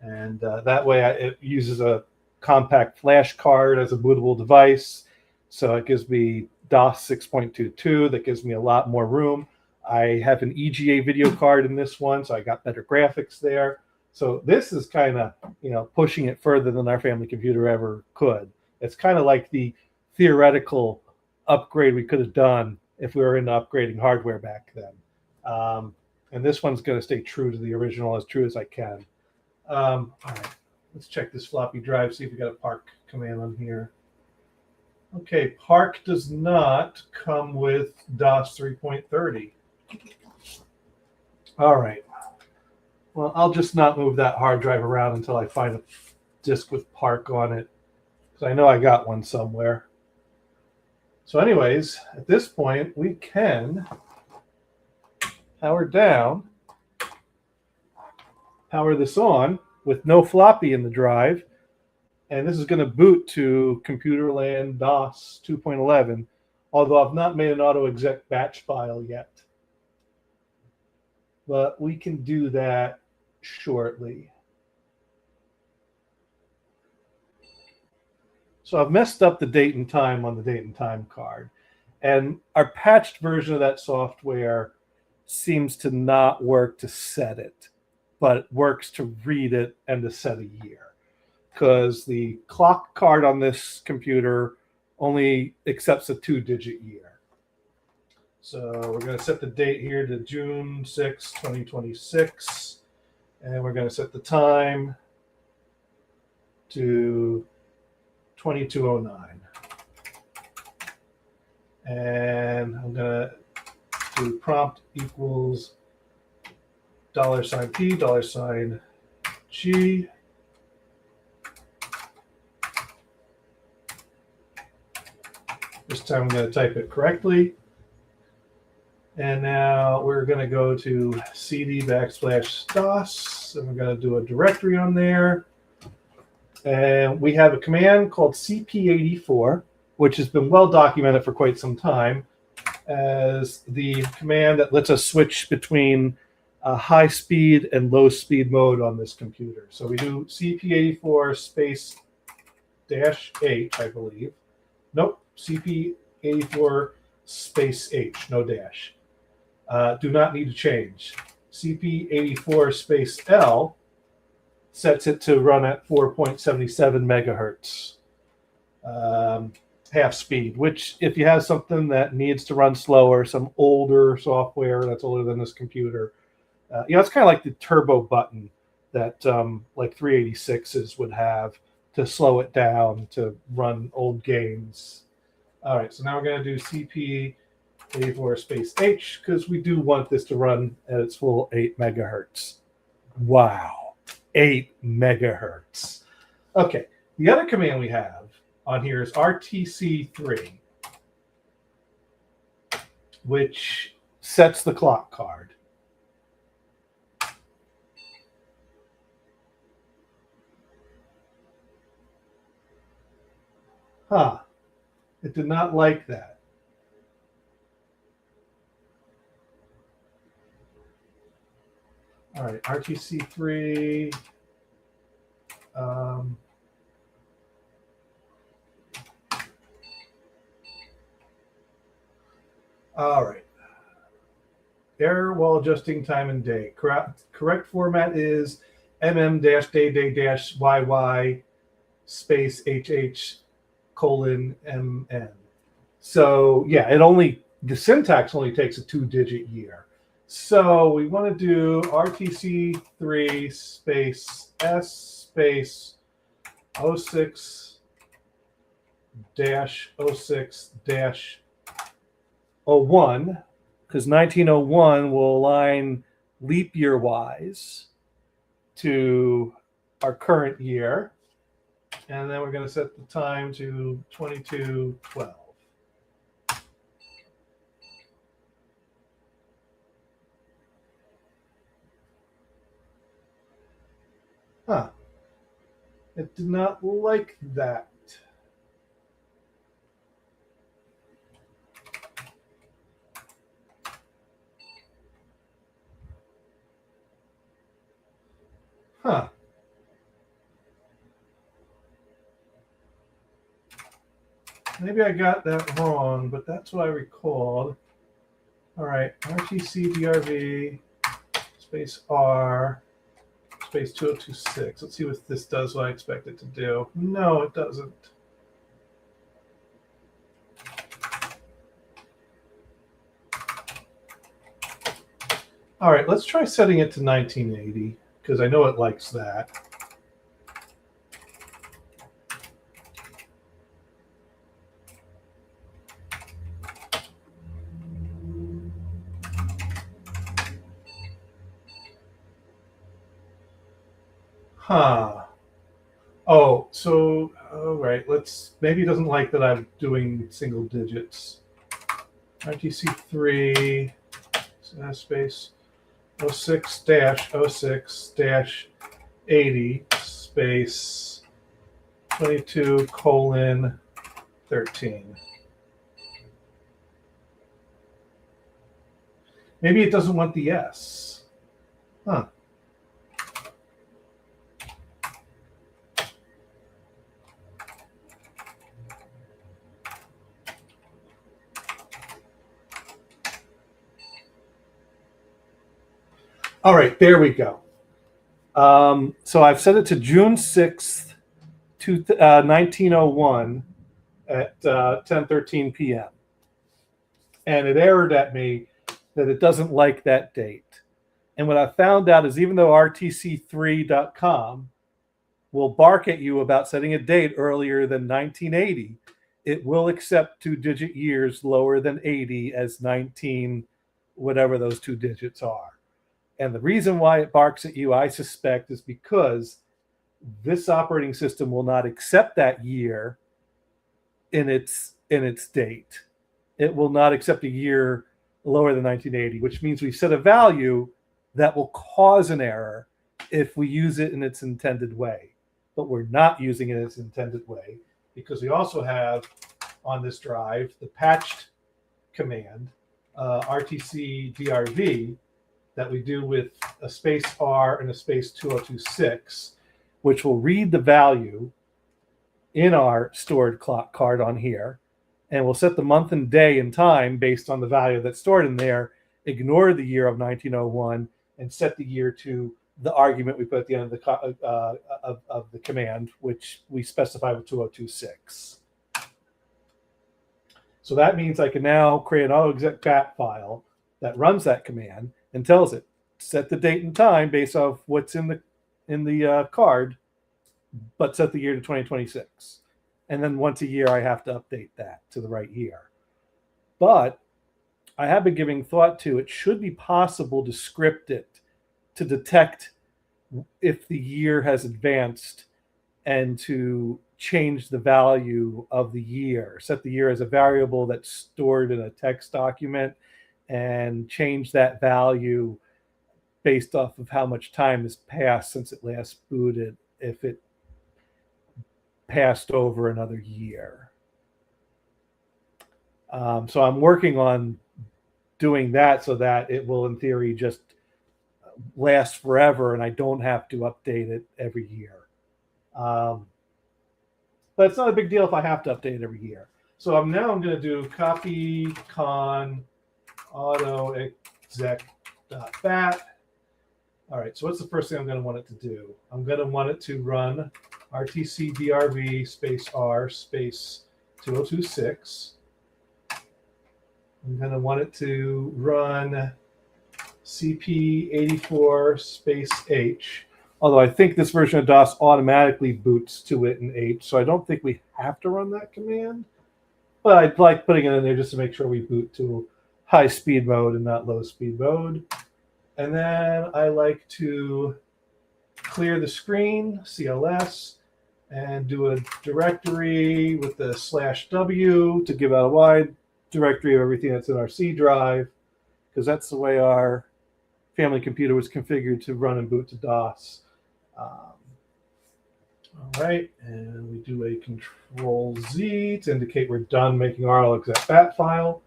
Speaker 1: And that way it uses a compact flash card as a bootable device. So it gives me DOS 6.22. That gives me a lot more room. I have an EGA video card in this one, so I got better graphics there. So this is kind of, pushing it further than our family computer ever could. It's kind of like the theoretical upgrade we could have done if we were into upgrading hardware back then. And this one's going to stay true to the original, as true as I can. All right, let's check this floppy drive, see if we got a park command on here. Okay, park does not come with DOS 3.30. All right. Well, I'll just not move that hard drive around until I find a disk with park on it, because I know I got one somewhere. So anyways, at this point, we can power down, power this on with no floppy in the drive, and this is going to boot to ComputerLand DOS 2.11, although I've not made an auto-exec batch file yet. But we can do that shortly. So I've messed up the date and time on the date and time card. And our patched version of that software seems to not work to set it, but it works to read it and to set a year. Because the clock card on this computer only accepts a 2-digit year. So we're going to set the date here to June 6, 2026. And we're going to set the time to 2209. And I'm going to do prompt equals $P, $G. This time I'm going to type it correctly. And now we're going to go to CD /DOS, and we're going to do a directory on there. And we have a command called CP84, which has been well documented for quite some time as the command that lets us switch between high speed and low speed mode on this computer. So we do CP84 space -H, I believe. Nope, CP84 space H, no dash. Do not need to change. CP84 space L sets it to run at 4.77 megahertz, half speed, which if you have something that needs to run slower, some older software that's older than this computer, it's kind of like the turbo button that like 386s would have to slow it down to run old games. All right, so now we're going to do CP84 space H because we do want this to run at its full 8 megahertz. Wow, 8 megahertz. Okay, the other command we have on here is RTC3, which sets the clock card. Huh. It did not like that. All right, RTC3. All right. Error while adjusting time and day. Correct format is mm-day-day-yy space HH::MN. So yeah, it only the syntax only takes a 2-digit year. So we want to do RTC3 space S space 06 dash 06 dash 01, because 1901 will align leap year wise to our current year. And then we're going to set the time to 2212. Huh. It did not like that. Huh. Maybe I got that wrong, but that's what I recalled. All right, RTC-DRV space R space 2026. Let's see what this does, what I expect it to do. No, it doesn't. All right, let's try setting it to 1980, because I know it likes that. Huh. Oh, so, all right, maybe it doesn't like that I'm doing single digits. RTC3 space 06 dash 06 dash 80 space 22:13. Maybe it doesn't want the S. Huh. All right, there we go. So I've set it to June 6th, 1901 at 10:13 p.m. And it errored at me that it doesn't like that date. And what I found out is even though RTC3.com will bark at you about setting a date earlier than 1980, it will accept 2-digit years lower than 80 as 19, whatever those 2 digits are. And the reason why it barks at you, I suspect, is because this operating system will not accept that year in its date. It will not accept a year lower than 1980, which means we set a value that will cause an error if we use it in its intended way. But we're not using it in its intended way because we also have on this drive the patched command, RTC-DRV, that we do with a space R and a space 2026, which will read the value in our stored clock card on here, and we'll set the month and day and time based on the value that's stored in there, ignore the year of 1901, and set the year to the argument we put at the end of the command, which we specify with 2026. So that means I can now create an autoexec bat file that runs that command and tells it set the date and time based off what's in the card, but set the year to 2026. And then once a year, I have to update that to the right year. But I have been giving thought to it should be possible to script it to detect if the year has advanced and to change the value of the year, set the year as a variable that's stored in a text document and change that value based off of how much time has passed since it last booted, if it passed over another year. So I'm working on doing that so that it will, in theory, just last forever and I don't have to update it every year. But it's not a big deal if I have to update it every year. So I'm going to do copy con autoexec.bat. All right, so what's the first thing I'm going to want it to do? I'm going to want it to run RTC-DRV space R space 2026. I'm going to want it to run CP84 space H. Although I think this version of DOS automatically boots to it in H, so I don't think we have to run that command. But I'd like putting it in there just to make sure we boot to high speed mode and not low speed mode. And then I like to clear the screen, CLS, and do a directory with the /W to give out a wide directory of everything that's in our C drive, because that's the way our family computer was configured to run and boot to DOS. All right, and we do a Control-Z to indicate we're done making our exec bat file.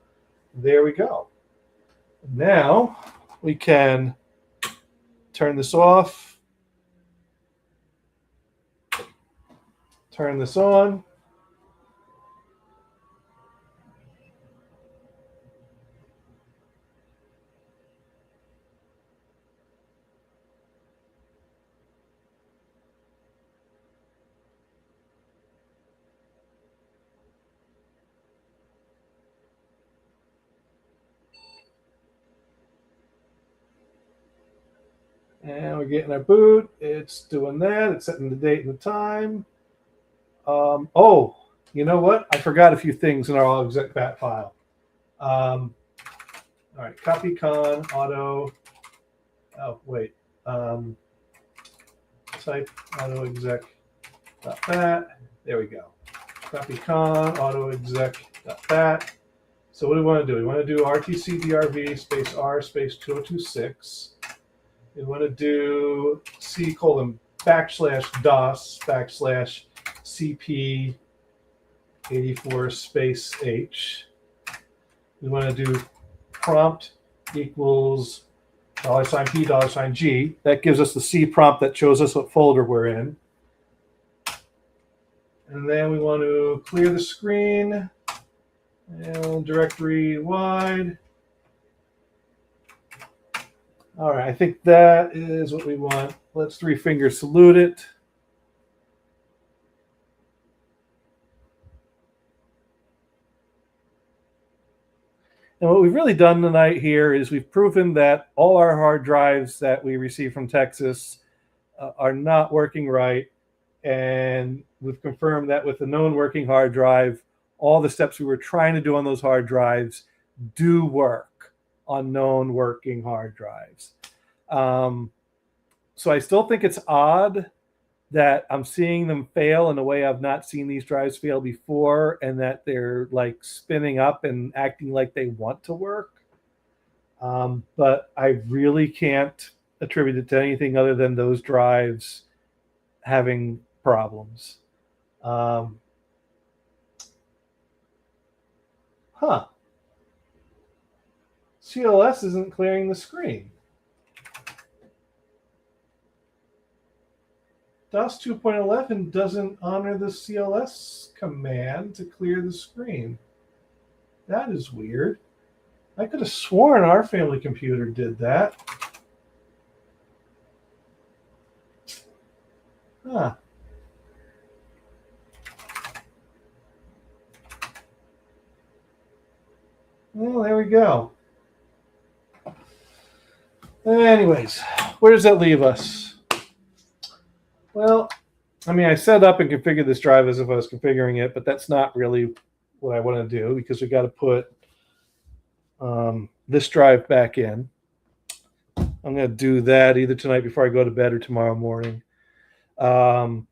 Speaker 1: There we go. Now we can turn this off, turn this on. And we're getting our boot. It's doing that. It's setting the date and the time. Oh, you know what? I forgot a few things in our all exec bat file. All right, copy con auto. Oh, wait. Type auto exec bat. There we go. Copy con auto exec bat. So what do we want to do? We want to do RTC-DRV space R space 2026. We want to do C:\\DOS /CP 84 space H. We want to do prompt equals $P $G. That gives us the C prompt that shows us what folder we're in. And then we want to clear the screen and directory wide. All right, I think that is what we want. Let's three-finger salute it. And what we've really done tonight here is we've proven that all our hard drives that we receive from Texas are not working right. And we've confirmed that with the known working hard drive, all the steps we were trying to do on those hard drives do work on known working hard drives. So I still think it's odd that I'm seeing them fail in a way I've not seen these drives fail before, and that they're like spinning up and acting like they want to work. But I really can't attribute it to anything other than those drives having problems. CLS isn't clearing the screen. DOS 2.11 doesn't honor the CLS command to clear the screen. That is weird. I could have sworn our family computer did that. Huh. Well, there we go. Anyways, where does that leave us? Well, I mean, I set up and configured this drive as if I was configuring it, but that's not really what I want to do, because we got to put this drive back in. I'm going to do that either tonight before I go to bed or tomorrow morning. And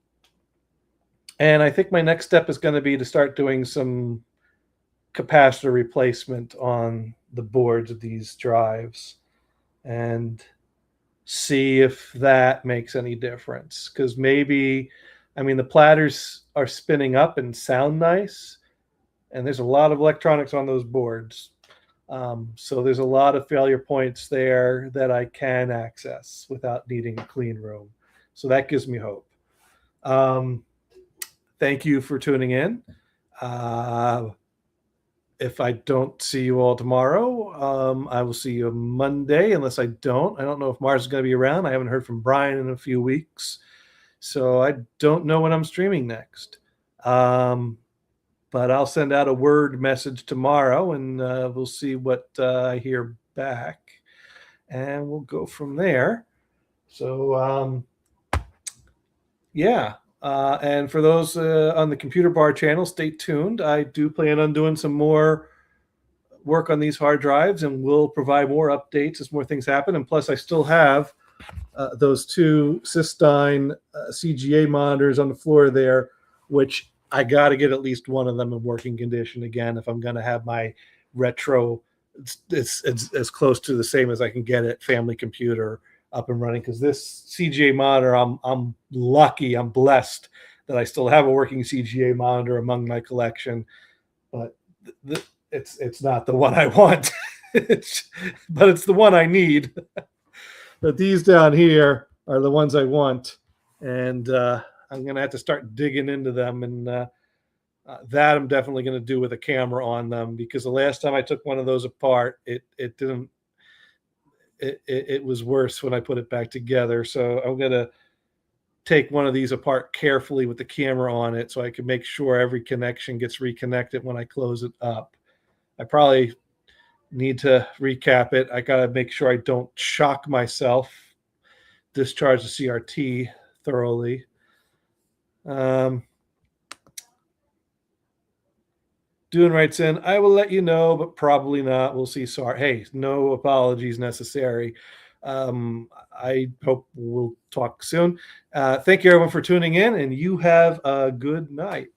Speaker 1: I think my next step is going to be to start doing some capacitor replacement on the boards of these drives and see if that makes any difference. Because maybe, I mean, the platters are spinning up and sound nice, and there's a lot of electronics on those boards. So there's a lot of failure points there that I can access without needing a clean room. So that gives me hope. Thank you for tuning in. If I don't see you all tomorrow, I will see you Monday, unless I don't. I don't know if Mars is going to be around. I haven't heard from Brian in a few weeks, so I don't know when I'm streaming next. but I'll send out a word message tomorrow, and we'll see what I hear back, and we'll go from there. So yeah. And for those on the Computer Bar channel, stay tuned. I do plan on doing some more work on these hard drives, and we'll provide more updates as more things happen. And plus, I still have those two Cystine CGA monitors on the floor there, which I got to get at least one of them in working condition again if I'm going to have my retro. It's as close to the same as I can get it, family computer up and running, because this CGA monitor, I'm lucky, I'm blessed that I still have a working CGA monitor among my collection, but it's not the one I want. But it's the one I need. But these down here are the ones I want, and I'm gonna have to start digging into them, and that I'm definitely gonna do with a camera on them, because the last time I took one of those apart, it didn't. It was worse when I put it back together. So I'm gonna take one of these apart carefully with the camera on it, so I can make sure every connection gets reconnected when I close it up. I probably need to recap it. I got to make sure I don't shock myself, discharge the CRT thoroughly. Doing writes in, I will let you know, but probably not. We'll see. Sorry. Hey, no apologies necessary. I hope we'll talk soon. Thank you, everyone, for tuning in, and you have a good night.